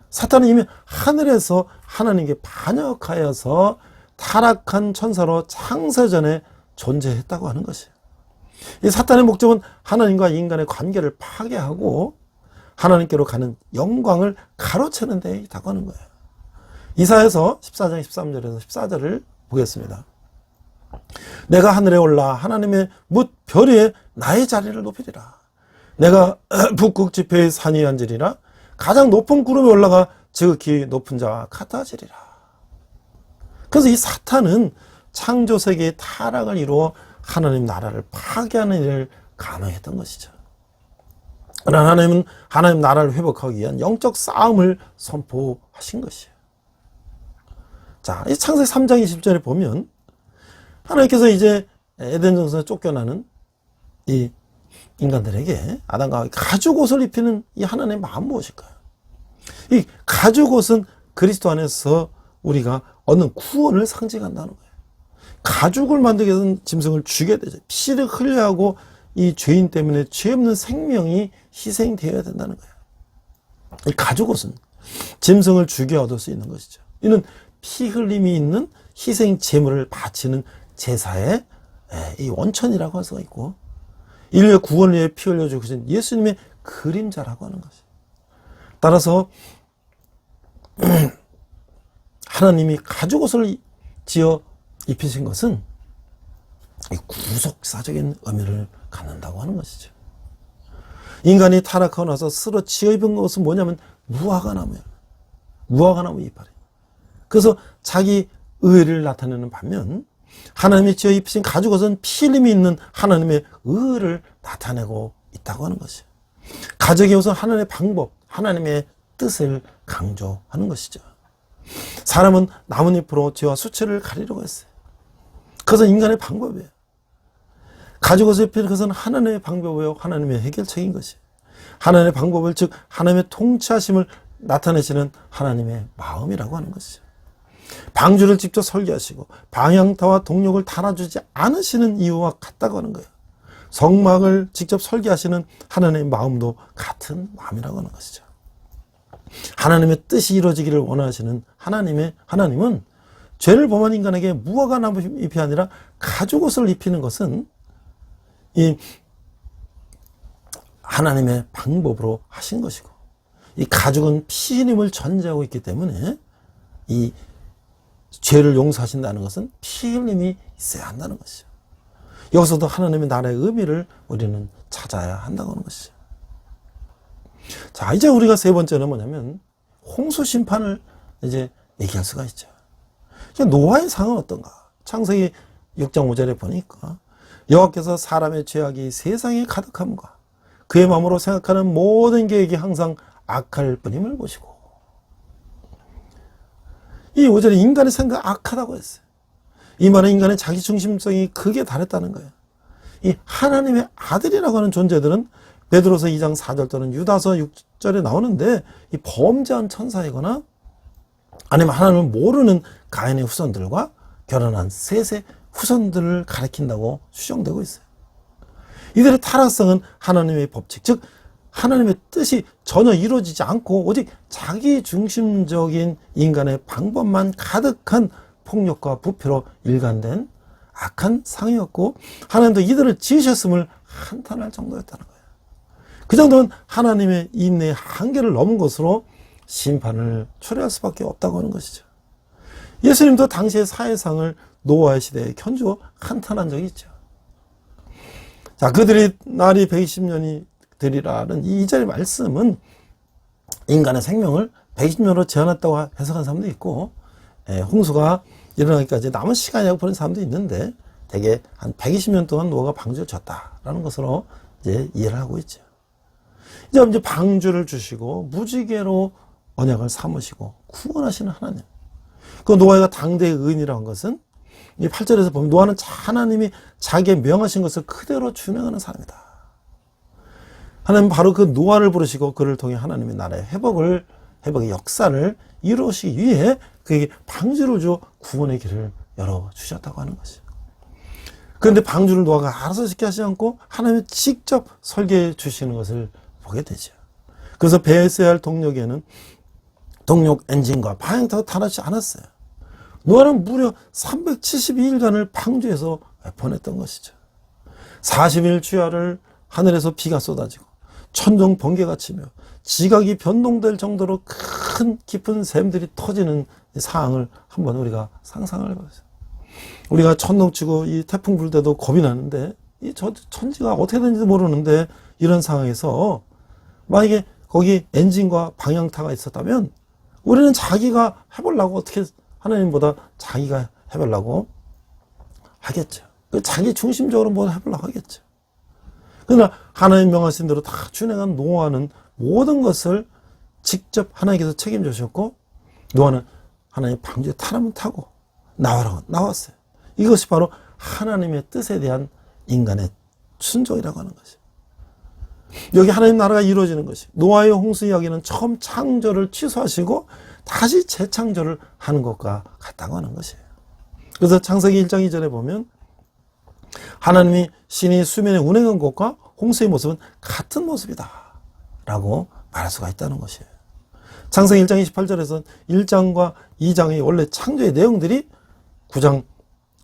사탄은 이미 하늘에서 하나님께 반역하여서 타락한 천사로 창세전에 존재했다고 하는 것이에요. 이 사탄의 목적은 하나님과 인간의 관계를 파괴하고 하나님께로 가는 영광을 가로채는 데 있다고 하는 거예요. 이사야서 14장 13절에서 14절을 보겠습니다. 내가 하늘에 올라 하나님의 뭇 별 위에 나의 자리를 높이리라. 내가 북극 지폐의 산 위에 앉으리라. 가장 높은 구름에 올라가 지극히 높은 자와 같아지리라. 그래서 이 사탄은 창조 세계의 타락을 이루어 하나님 나라를 파괴하는 일을 감행했던 것이죠. 그러나 하나님은 하나님 나라를 회복하기 위한 영적 싸움을 선포하신 것이에요. 자, 이 창세기 3장 20절에 보면 하나님께서 이제 에덴 동산에서 쫓겨나는 이 인간들에게 아담과 가죽 옷을 입히는 이 하나님의 마음 무엇일까요? 이 가죽 옷은 그리스도 안에서 우리가 얻는 구원을 상징한다는 거예요. 가죽을 만들기 위해서는 짐승을 죽여야 되죠. 피를 흘려야 하고 이 죄인 때문에 죄 없는 생명이 희생되어야 된다는 거예요. 이 가죽 옷은 짐승을 죽여 얻을 수 있는 것이죠. 이는 피 흘림이 있는 희생 제물을 바치는 제사의 이 원천이라고 할 수가 있고, 인류의 구원을 위해 피 흘려주신 예수님의 그림자라고 하는 것이에요. 따라서 하나님이 가죽 옷을 지어 입히신 것은 구속사적인 의미를 갖는다고 하는 것이죠. 인간이 타락하고 나서 스스로 지어 입은 것은 뭐냐면 무화과나무예요. 무화과나무 이파리. 그래서 자기 의를 나타내는 반면 하나님이 지어 입히신 가죽 옷은 피 흘림이 있는 하나님의 의를 나타내고 있다고 하는 것이에요. 가죽의 옷은 하나님의 방법, 하나님의 뜻을 강조하는 것이죠. 사람은 나뭇잎으로 죄와 수치를 가리려고 했어요. 그것은 인간의 방법이에요. 가죽 옷을 입히는 것은 하나님의 방법이요 하나님의 해결책인 것이에요. 하나님의 방법을, 즉 하나님의 통치하심을 나타내시는 하나님의 마음이라고 하는 것이죠. 방주를 직접 설계하시고 방향타와 동력을 달아주지 않으시는 이유와 같다고 하는 거예요. 성막을 직접 설계하시는 하나님의 마음도 같은 마음이라고 하는 것이죠. 하나님의 뜻이 이루어지기를 원하시는 하나님은 죄를 범한 인간에게 무화과나무 잎이 아니라 가죽 옷을 입히는 것은 이 하나님의 방법으로 하신 것이고, 이 가죽은 피 흘림을 전제하고 있기 때문에 이 죄를 용서하신다는 것은 피 흘림이 있어야 한다는 것이죠. 여기서도 하나님의 나라의 의미를 우리는 찾아야 한다고 하는 것이죠. 자, 이제 우리가 세 번째는 뭐냐면 홍수 심판을 이제 얘기할 수가 있죠. 노아의 상은 어떤가? 창세기 6장 5절에 보니까 여호와께서 사람의 죄악이 세상에 가득함과 그의 마음으로 생각하는 모든 계획이 항상 악할 뿐임을 보시고, 이 5절에 인간의 생각 악하다고 했어요. 이 말은 인간의 자기중심성이 극에 달했다는 거예요. 이 하나님의 아들이라고 하는 존재들은 베드로서 2장 4절 또는 유다서 6절에 나오는데, 이 범죄한 천사이거나 아니면 하나님을 모르는 가인의 후손들과 결혼한 셋의 후손들을 가리킨다고 추정되고 있어요. 이들의 타락성은 하나님의 법칙, 즉 하나님의 뜻이 전혀 이루어지지 않고 오직 자기 중심적인 인간의 방법만 가득한 폭력과 부패로 일관된 악한 상이었고, 하나님도 이들을 지으셨음을 한탄할 정도였다는 거예요. 그 정도면 하나님의 인내의 한계를 넘은 것으로 심판을 초래할 수밖에 없다고 하는 것이죠. 예수님도 당시의 사회상을 노아의 시대에 견주어 한탄한 적이 있죠. 자, 그들이 날이 120년이 되리라는 이 2절의 말씀은 인간의 생명을 120년으로 제한했다고 해석한 사람도 있고, 홍수가 일어나기까지 남은 시간이라고 보는 사람도 있는데, 대개 한 120년 동안 노아가 방주를 졌다라는 것으로 이제 이해를 하고 있죠. 이제 방주를 주시고 무지개로 언약을 삼으시고 구원하시는 하나님. 그 노아가 당대의 의인이라고 한 것은 이 8절에서 보면 노아는 하나님이 자기의 명하신 것을 그대로 준행하는 사람이다. 하나님은 바로 그 노아를 부르시고 그를 통해 하나님의 나라의 회복의 역사를 이루시기 위해 그에게 방주를 줘 구원의 길을 열어주셨다고 하는 것이죠. 그런데 방주를 노아가 알아서 짓게 하지 않고 하나님이 직접 설계해 주시는 것을 보게 되죠. 그래서 배에 써야 할 동력에는 동력 엔진과 방향타가 다르지 않았어요. 노아는 무려 372일간을 방주에서 보냈던 것이죠. 40일 주야를 하늘에서 비가 쏟아지고 천둥 번개가 치며 지각이 변동될 정도로 큰 깊은 샘들이 터지는 상황을 한번 우리가 상상을 해보세요. 우리가 천둥 치고 이 태풍 불 때도 겁이 나는데 이 천지가 어떻게 되는지 모르는데 이런 상황에서 만약에 거기 엔진과 방향타가 있었다면 우리는 자기가 해보려고 어떻게 하나님보다 자기가 해보려고 하겠죠. 자기 중심적으로 뭘 해보려고 하겠죠. 그러나 하나님 명하신 대로 다 준행한 노아는 모든 것을 직접 하나님께서 책임져 주셨고 노아는 하나님 방주에 타라면 타고 나와라고 나왔어요. 이것이 바로 하나님의 뜻에 대한 인간의 순종이라고 하는 것이에요. 여기 하나님 나라가 이루어지는 것이 노아의 홍수 이야기는 처음 창조를 취소하시고 다시 재창조를 하는 것과 같다고 하는 것이에요. 그래서 창세기 1장 2절에 보면 하나님이 신이 수면에 운행한 것과 홍수의 모습은 같은 모습이다 라고 말할 수가 있다는 것이에요. 창세기 1장 28절에서는 1장과 2장의 원래 창조의 내용들이 9장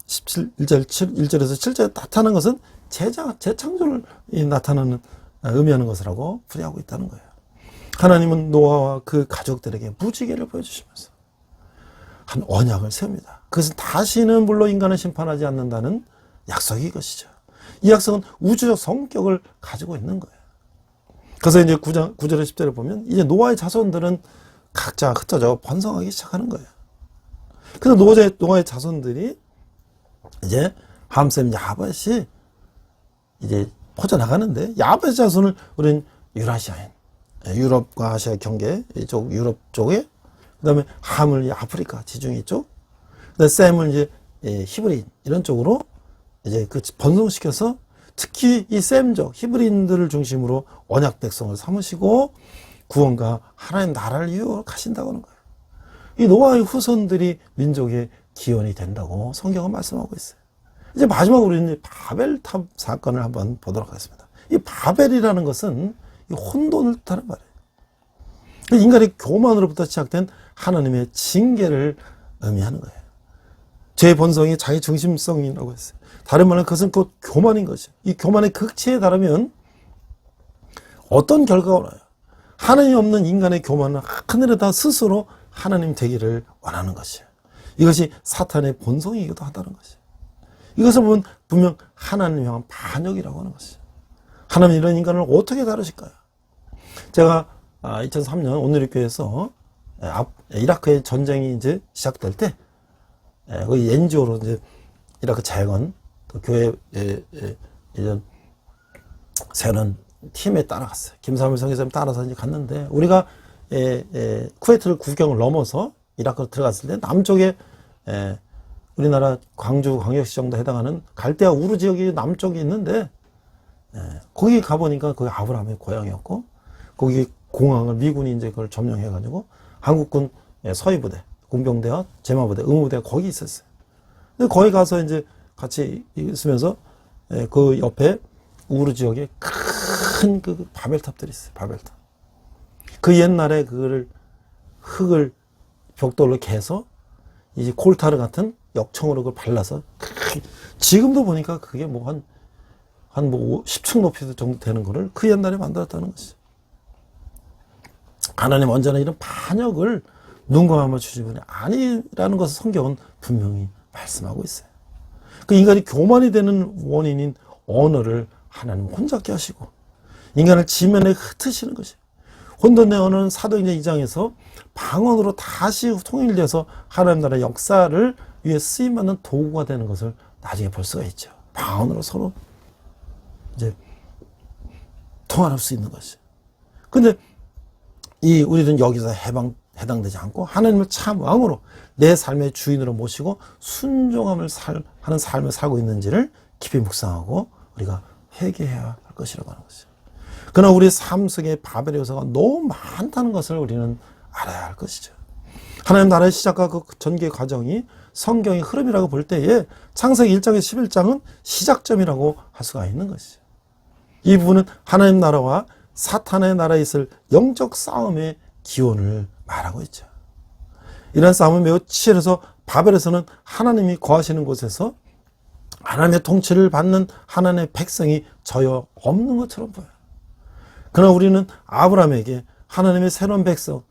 1절에서 7절에 나타나는 것은 재창조를 나타나는 의미하는 것이라고 풀이하고 있다는 거예요. 하나님은 노아와 그 가족들에게 무지개를 보여주시면서 한 언약을 세웁니다. 그것은 다시는 물론 인간을 심판하지 않는다는 약속이 것이죠. 이 약속은 우주적 성격을 가지고 있는 거예요. 그래서 이제 9절에 10절에 보면 이제 노아의 자손들은 각자 흩어져 번성하기 시작하는 거예요. 그래서 노아의 자손들이 이제 함셈 야벳이 이제 퍼져나가는데 야벳 자손을 우리는 유라시아인, 유럽과 아시아 경계 이쪽 유럽 쪽에 그다음에 함을 아프리카 지중해 쪽, 그다음에 셈을 이제 히브리인 이런 쪽으로 이제 그 번성시켜서 특히 이 셈족 히브리인들을 중심으로 언약 백성을 삼으시고 구원과 하나님 나라를 이루어가신다고 하는 거예요. 이 노아의 후손들이 민족의 기원이 된다고 성경은 말씀하고 있어요. 이제 마지막으로 우리는 바벨탑 사건을 한번 보도록 하겠습니다. 이 바벨이라는 것은 이 혼돈을 뜻하는 말이에요. 인간의 교만으로부터 시작된 하나님의 징계를 의미하는 거예요. 죄의 본성이 자기 중심성이라고 했어요. 다른 말로 그것은 곧 교만인 것이에요. 이 교만의 극치에 달하면 어떤 결과가 오나요? 하나님 없는 인간의 교만은 하늘에다 스스로 하나님 되기를 원하는 것이에요. 이것이 사탄의 본성이기도 하다는 것이에요. 이것을 보면 분명 하나님을 향한 반역이라고 하는 것이죠. 하나님 이런 인간을 어떻게 다루실까요? 제가 2003년 오늘리교회에서 이라크의 전쟁이 이제 시작될 때 거기 NGO로 이제 이라크 재건 또 교회 예전 세우는 팀에 따라갔어요. 김사물 성교사님 따라서 이제 갔는데 우리가 쿠웨이트를 국경을 넘어서 이라크로 들어갔을 때 남쪽에 우리나라 광주 광역시 정도 해당하는 갈대아 우르 지역이 남쪽에 있는데 거기 가보니까 거기 아브라함의 고향이었고 거기 공항을 미군이 이제 그걸 점령해가지고 한국군 서해부대, 공병대와 제마부대, 의무부대가 거기 있었어요. 근데 거기 가서 이제 같이 있으면서 그 옆에 우르 지역에 큰 그 바벨탑들이 있어요. 바벨탑. 그 옛날에 그거를 흙을 벽돌로 개서 이제 콜타르 같은 역청으로 그걸 발라서 지금도 보니까 그게 뭐 한 10층 높이 정도 되는 거를 그 옛날에 만들었다는 것이죠. 하나님 언제나 이런 반역을 눈 감아 주시는 분이 아니라는 것을 성경은 분명히 말씀하고 있어요. 그 인간이 교만이 되는 원인인 언어를 하나님 혼잡게 하시고 인간을 지면에 흩으시는 것이에요. 혼돈의 언어는 사도행전 2장에서 방언으로 다시 통일돼서 하나님 나라의 역사를 위해 쓰임받는 도구가 되는 것을 나중에 볼 수가 있죠. 방언으로 서로 이제 통화할 수 있는 것이. 근데 우리는 여기서 해당되지 않고 하나님을 참 왕으로 내 삶의 주인으로 모시고 순종함을 하는 삶을 살고 있는지를 깊이 묵상하고 우리가 회개해야 할 것이라고 하는 것이죠. 그러나 우리 삶 속에 바벨의 요소가 너무 많다는 것을 우리는 알아야 할 것이죠. 하나님 나라의 시작과 그 전개 과정이 성경의 흐름이라고 볼 때에 창세기 1장에서 11장은 시작점이라고 할 수가 있는 것이죠. 이 부분은 하나님 나라와 사탄의 나라에 있을 영적 싸움의 기원을 말하고 있죠. 이런 싸움은 매우 치열해서 바벨에서는 하나님이 거하시는 곳에서 하나님의 통치를 받는 하나님의 백성이 전혀 없는 것처럼 보여요. 그러나 우리는 아브라함에게 하나님의 새로운 백성,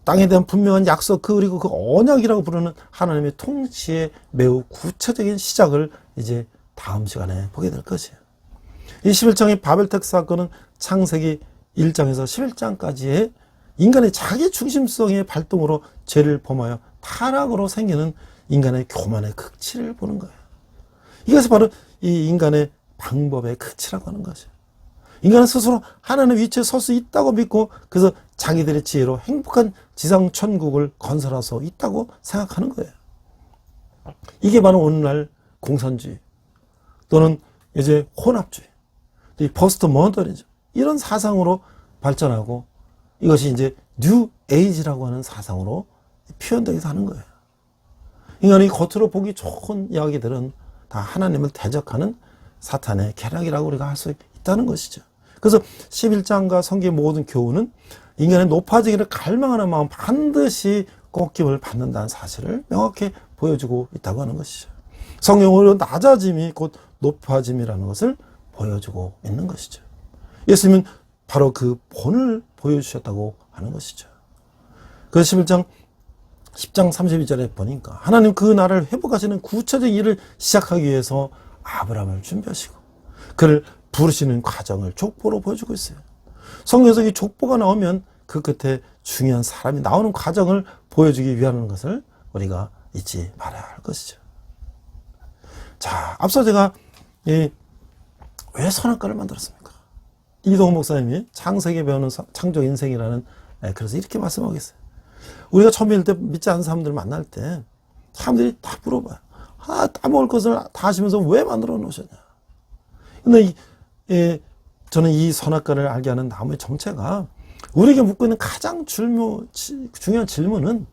땅에 대한 분명한 약속, 그리고 그 언약이라고 부르는 하나님의 통치의 매우 구체적인 시작을 이제 다음 시간에 보게 될 것이에요. 이 11장의 바벨탑 사건은 창세기 1장에서 11장까지의 인간의 자기 중심성의 발동으로 죄를 범하여 타락으로 생기는 인간의 교만의 극치를 보는 거예요. 이것이 바로 이 인간의 방법의 극치라고 하는 것이에요. 인간은 스스로 하나님의 위치에 설 수 있다고 믿고 그래서 자기들의 지혜로 행복한 지상 천국을 건설할 수 있다고 생각하는 거예요. 이게 바로 오늘날 공산주의 또는 이제 혼합주의, 이 포스트 모더니즘 이런 사상으로 발전하고 이것이 이제 뉴 에이지라고 하는 사상으로 표현되기도 하는 거예요. 인간이 겉으로 보기 좋은 이야기들은 다 하나님을 대적하는 사탄의 계략이라고 우리가 할 수 있다는 것이죠. 그래서 11장과 성경의 모든 교훈은 인간의 높아지기를 갈망하는 마음 반드시 꺾임을 받는다는 사실을 명확히 보여주고 있다고 하는 것이죠. 성경으로 낮아짐이 곧 높아짐이라는 것을 보여주고 있는 것이죠. 예수님은 바로 그 본을 보여주셨다고 하는 것이죠. 그래서 11장 10장 32절에 보니까 하나님 그 나라를 회복하시는 구체적인 일을 시작하기 위해서 아브라함을 준비하시고 그를 부르시는 과정을 족보로 보여주고 있어요. 성경에서 이 족보가 나오면 그 끝에 중요한 사람이 나오는 과정을 보여주기 위한 것을 우리가 잊지 말아야 할 것이죠. 자, 앞서 제가 왜 선악과를 만들었습니까? 이동훈 목사님이 창세기 배우는 창조 인생이라는 그래서 이렇게 말씀하고 있어요. 우리가 처음일 때 믿지 않는 사람들 만날 때 사람들이 다 물어봐요. 따먹을 것을 다 하시면서 왜 만들어 놓으셨냐? 근데 저는 이 선악과를 알게 하는 나무의 정체가 우리에게 묻고 있는 가장 중요한 질문은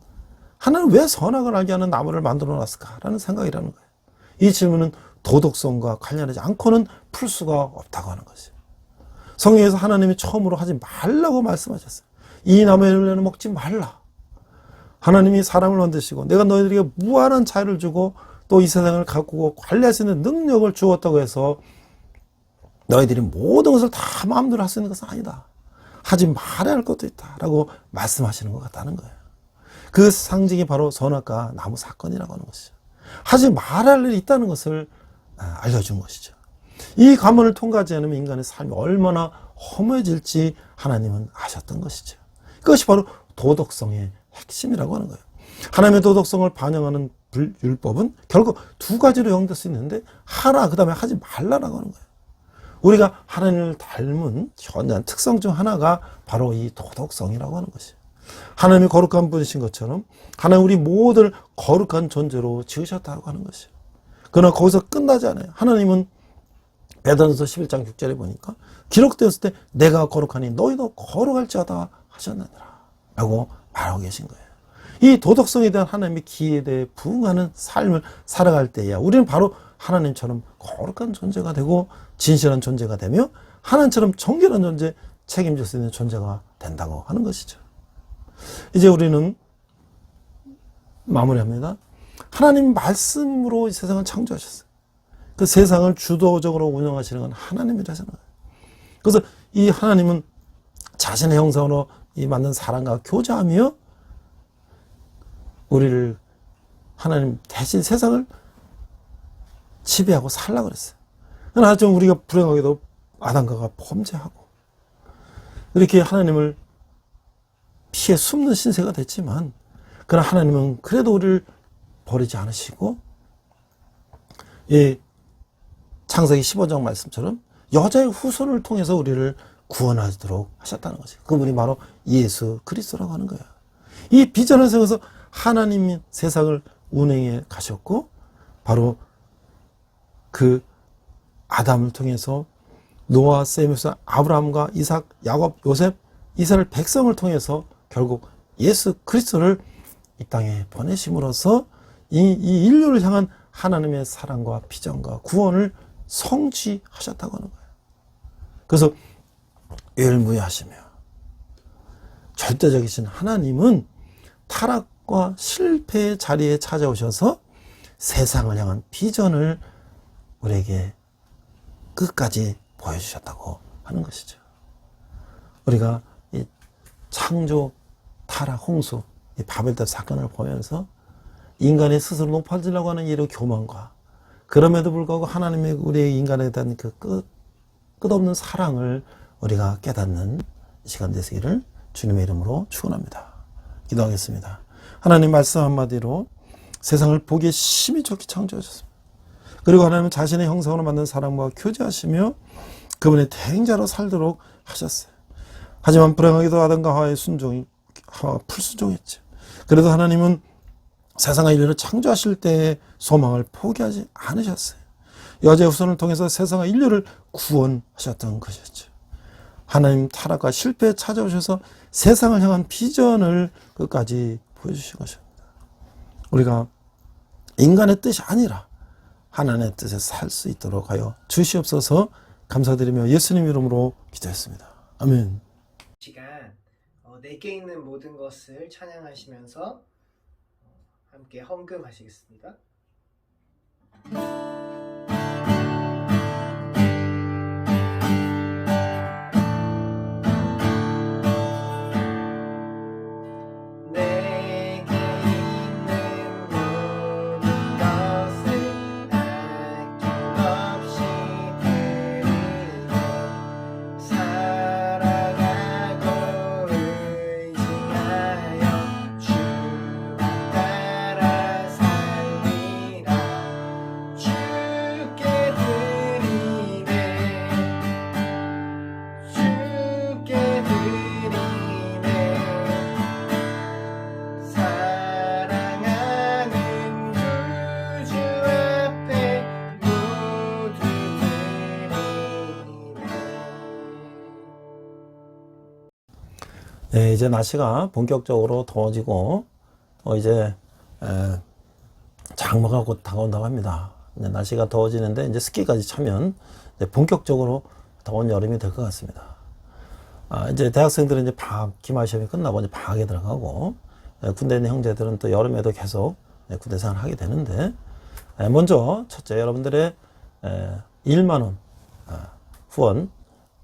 하나는 왜 선악을 알게 하는 나무를 만들어 놨을까라는 생각이라는 거예요. 이 질문은 도덕성과 관련하지 않고는 풀 수가 없다고 하는 것이에요. 성경에서 하나님이 처음으로 하지 말라고 말씀하셨어요. 이 나무의 열매는 먹지 말라. 하나님이 사람을 만드시고 내가 너희들에게 무한한 자유를 주고 또 이 세상을 가꾸고 관리할 수 있는 능력을 주었다고 해서 너희들이 모든 것을 다 마음대로 할 수 있는 것은 아니다. 하지 말아야 할 것도 있다. 라고 말씀하시는 것 같다는 거예요. 그 상징이 바로 선악과 나무 사건이라고 하는 것이죠. 하지 말아야 할 일이 있다는 것을 알려준 것이죠. 이 관문을 통과하지 않으면 인간의 삶이 얼마나 허무해질지 하나님은 아셨던 것이죠. 그것이 바로 도덕성의 핵심이라고 하는 거예요. 하나님의 도덕성을 반영하는 율법은 결국 두 가지로 형될 수 있는데 하나, 그 다음에 하지 말라라고 하는 거예요. 우리가 하나님을 닮은 현대한 특성 중 하나가 바로 이 도덕성이라고 하는 것이에요. 하나님이 거룩한 분이신 것처럼 하나님 우리 모두를 거룩한 존재로 지으셨다고 하는 것이에요. 그러나 거기서 끝나지 않아요. 하나님은 베드로전서 11장 6절에 보니까 기록되었을 때 내가 거룩하니 너희도 거룩할지어다 하셨느니라 라고 말하고 계신 거예요. 이 도덕성에 대한 하나님의 기회에 대해 부응하는 삶을 살아갈 때야 우리는 바로 하나님처럼 거룩한 존재가 되고 진실한 존재가 되며 하나님처럼 정결한 존재, 책임질 수 있는 존재가 된다고 하는 것이죠. 이제 우리는 마무리합니다. 하나님 말씀으로 이 세상을 창조하셨어요. 그 세상을 주도적으로 운영하시는 건 하나님이라잖아요. 그래서 이 하나님은 자신의 형상으로 이 만든 사람과 교제하며 우리를 하나님 대신 세상을 지배하고 살라고 그랬어요. 그러나 좀 우리가 불행하게도 아담과가 범죄하고 이렇게 하나님을 피해 숨는 신세가 됐지만, 그러나 하나님은 그래도 우리를 버리지 않으시고, 이 창세기 15장 말씀처럼 여자의 후손을 통해서 우리를 구원하도록 하셨다는 거죠. 그분이 바로 예수 그리스도라고 하는 거예요. 이 비전을 세워서 하나님이 세상을 운행해 가셨고, 바로 그 아담을 통해서 노아, 셈에서 아브라함과 이삭, 야곱, 요셉, 이스라엘 백성을 통해서 결국 예수 그리스도를 이 땅에 보내심으로써 이 인류를 향한 하나님의 사랑과 비전과 구원을 성취하셨다고 하는 거예요. 그래서 유일무이하시며 절대적이신 하나님은 타락과 실패의 자리에 찾아오셔서 세상을 향한 비전을 우리에게 끝까지 보여주셨다고 하는 것이죠. 우리가 이 창조, 타락, 홍수, 이 바벨탑 사건을 보면서 인간이 스스로 높아지려고 하는 이런 교만과, 그럼에도 불구하고 하나님의 우리의 인간에 대한 그 끝없는 사랑을 우리가 깨닫는 시간 되시기를 주님의 이름으로 축원합니다. 기도하겠습니다. 하나님 말씀 한마디로 세상을 보기에 심히 좋게 창조하셨습니다. 그리고 하나님은 자신의 형상으로 만든 사람과 교제하시며 그분의 대행자로 살도록 하셨어요. 하지만 불행하게도 아담과 하와의 하와 불순종했죠. 그래도 하나님은 세상과 인류를 창조하실 때의 소망을 포기하지 않으셨어요. 여자의 후손을 통해서 세상과 인류를 구원하셨던 것이었죠. 하나님 타락과 실패에 찾아오셔서 세상을 향한 비전을 끝까지 보여주신 것입니다. 우리가 인간의 뜻이 아니라 하나님의 뜻에 살 수 있도록 하여 주시옵소서. 감사드리며 예수님 이름으로 기도했습니다. 아멘. 시간 내게 있는 모든 것을 찬양하시면서 함께 헌금하시겠습니다. 네, 이제 날씨가 본격적으로 더워지고 이제 장마가 곧 다가온다고 합니다. 날씨가 더워지는데 이제 스키까지 차면 이제 본격적으로 더운 여름이 될 것 같습니다. 이제 대학생들은 이제 방학 기말 시험이 끝나고 이제 방학에 들어가고, 군대에 있는 형제들은 또 여름에도 계속 군대 생활을 하게 되는데, 먼저 첫째, 여러분들의 1만 원 후원,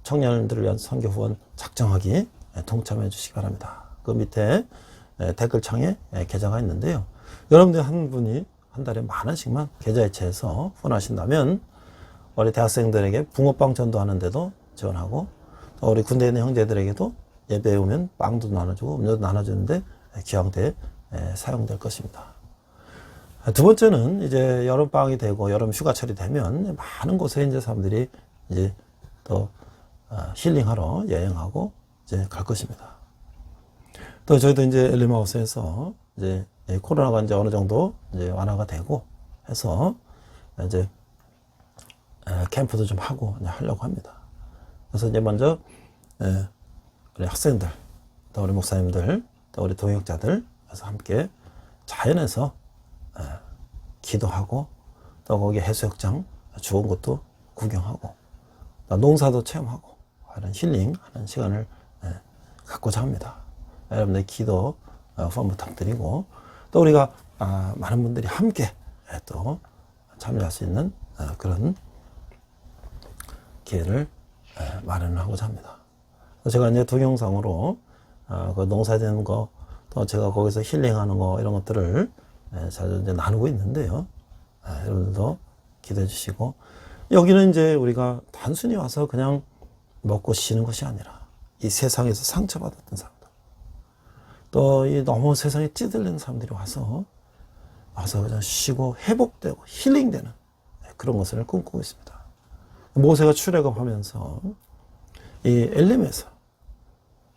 청년들을 위한 선교 후원 작정하기 동참해 주시기 바랍니다. 그 밑에 댓글창에 계좌가 있는데요. 여러분들 한 분이 한 달에 10,000원씩만 계좌 이체해서 후원하신다면 우리 대학생들에게 붕어빵 전도하는데도 지원하고, 또 우리 군대에 있는 형제들에게도 예배에 오면 빵도 나눠주고 음료도 나눠주는데 기왕대 사용될 것입니다. 두 번째는 이제 여름방학이 되고 여름 휴가철이 되면 많은 곳에 이제 사람들이 이제 또 힐링하러 여행하고 이제 갈 것입니다. 또 저희도 이제 엘리마우스에서 이제 코로나가 이제 어느 정도 이제 완화가 되고 해서 이제 캠프도 좀 하고 이제 하려고 합니다. 그래서 이제 먼저 우리 학생들, 또 우리 목사님들, 또 우리 동역자들 그래서 함께 자연에서 기도하고, 또 거기 해수욕장 좋은 것도 구경하고, 또 농사도 체험하고 하는 힐링하는 시간을 갖고자 합니다. 여러분들 기도 후원 부탁드리고, 또 우리가 많은 분들이 함께 또 참여할 수 있는 그런 기회를 마련하고자 합니다. 제가 이제 동영상으로 그 농사되는 거, 또 제가 거기서 힐링하는 거 이런 것들을 자주 이제 나누고 있는데요. 여러분들도 기도해 주시고, 여기는 이제 우리가 단순히 와서 그냥 먹고 쉬는 것이 아니라 이 세상에서 상처받았던 사람들, 또 이 너무 세상에 찌들리는 사람들이 와서 그냥 쉬고 회복되고 힐링되는 그런 것을 꿈꾸고 있습니다. 모세가 출애굽하면서 이 엘림에서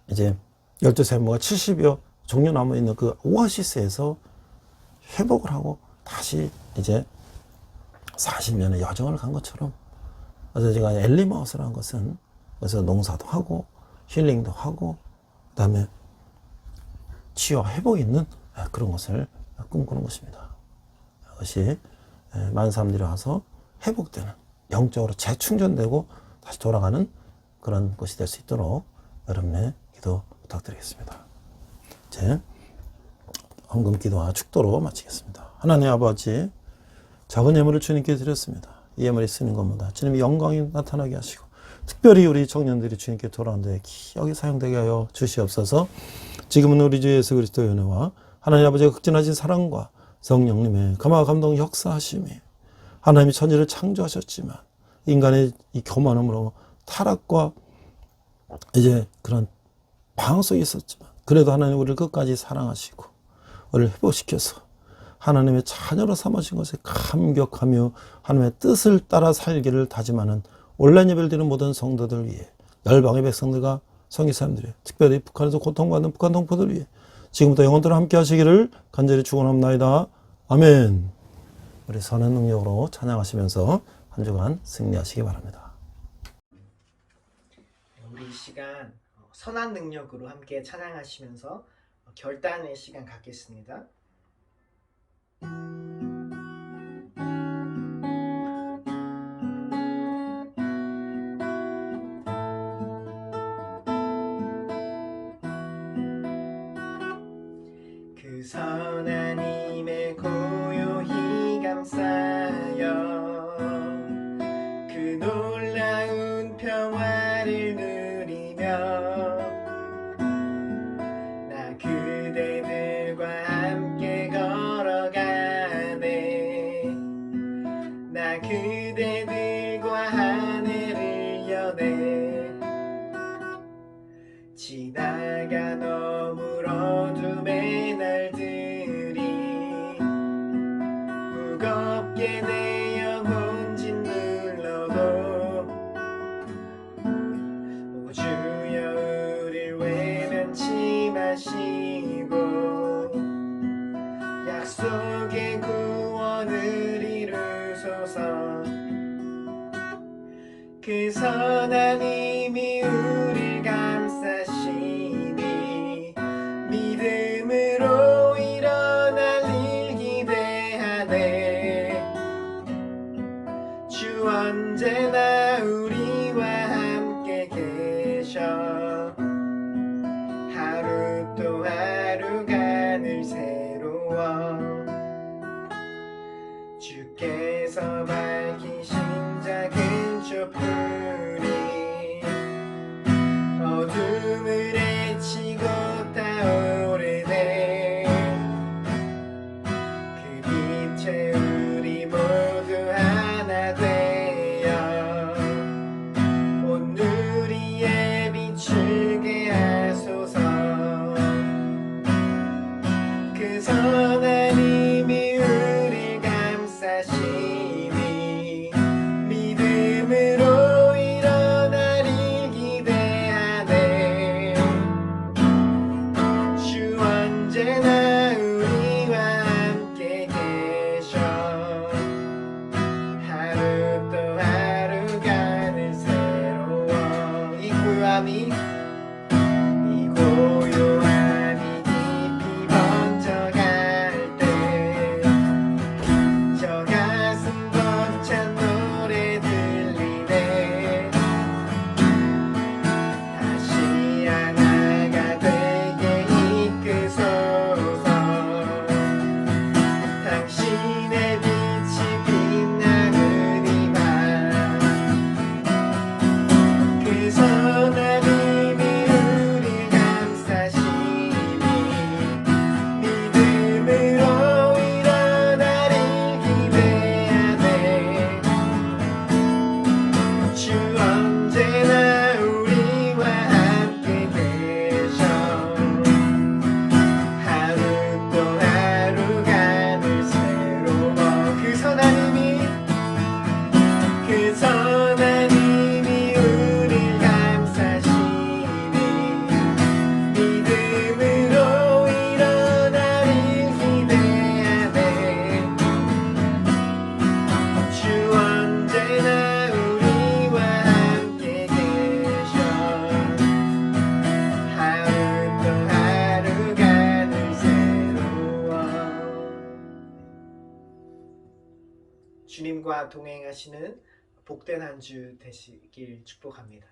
이제 12세모가 70여 종려 남아 있는 그 오아시스에서 회복을 하고 다시 이제 40년의 여정을 간 것처럼, 그래서 제가 엘리마우스라는 것은 그래서 농사도 하고 힐링도 하고 그다음에 치유와 회복이 있는 그런 것을 꿈꾸는 것입니다. 그것이 많은 사람들이 와서 회복되는, 영적으로 재충전되고 다시 돌아가는 그런 것이 될 수 있도록 여러분의 기도 부탁드리겠습니다. 이제 헌금 기도와 축도로 마치겠습니다. 하나님 아버지, 작은 예물을 주님께 드렸습니다. 이 예물이 쓰는 것마다 주님의 영광이 나타나게 하시고, 특별히 우리 청년들이 주님께 돌아오는데 기억이 사용되게 하여 주시옵소서. 지금은 우리 주 예수 그리스도의 은혜와 하나님 아버지의 극진하신 사랑과 성령님의 감화 감동 역사하심이, 하나님이 천지를 창조하셨지만 인간의 이 교만함으로 타락과 이제 그런 방황 속에 있었지만, 그래도 하나님 우리를 끝까지 사랑하시고 우리를 회복시켜서 하나님의 자녀로 삼으신 것에 감격하며 하나님의 뜻을 따라 살기를 다짐하는 온라인 예배를 드리는 모든 성도들 위해, 열방의 백성들과 성의 사람들이, 특별히 북한에서 고통받는 북한 동포들 위해 지금부터 영원토록 함께 하시기를 간절히 축원합나이다. 아멘. 우리 선한 능력으로 찬양하시면서 한 주간 승리하시기 바랍니다. 우리 이 시간 선한 능력으로 함께 찬양하시면서 결단의 시간 갖겠습니다. 그 선한 힘에 고요히 감싸여 그 놀라운 평화를 누리며 나 그대들과 함께 걸어가네. 나 그대들과 하늘을 여네. 지나가 너무 어둠의 날들이 무겁게 내 영혼 짓눌러도 오 주여 우릴 외면치 마시고 약속의 구원을 이루소서. 그 선한 힘이 우릴 감싸시니 믿음으로 일어날 일 기대하네. 주 언제나 우리와 함께 계셔. 하루 또 하루가 늘 새로워. 주께서 밝히신 작은 촛불이 어둠을 헤치고 타오르네. 그 빛에 우리 모두 하나 되어 온 누리에 비추게 하소서. 그 선한 힘이 우릴 감싸시니 믿음으로 일어날 일 기대하네. 주 언제나 우리와 함께 계셔. 하루 또 하루가 늘 새로워. 이 고요함이 깊이 번져갈 때 저 가슴 벅찬 노래 들리네. 다시 하나가 되게 이끄소서. 주님과 동행하시는 복된 한 주 되시길 축복합니다.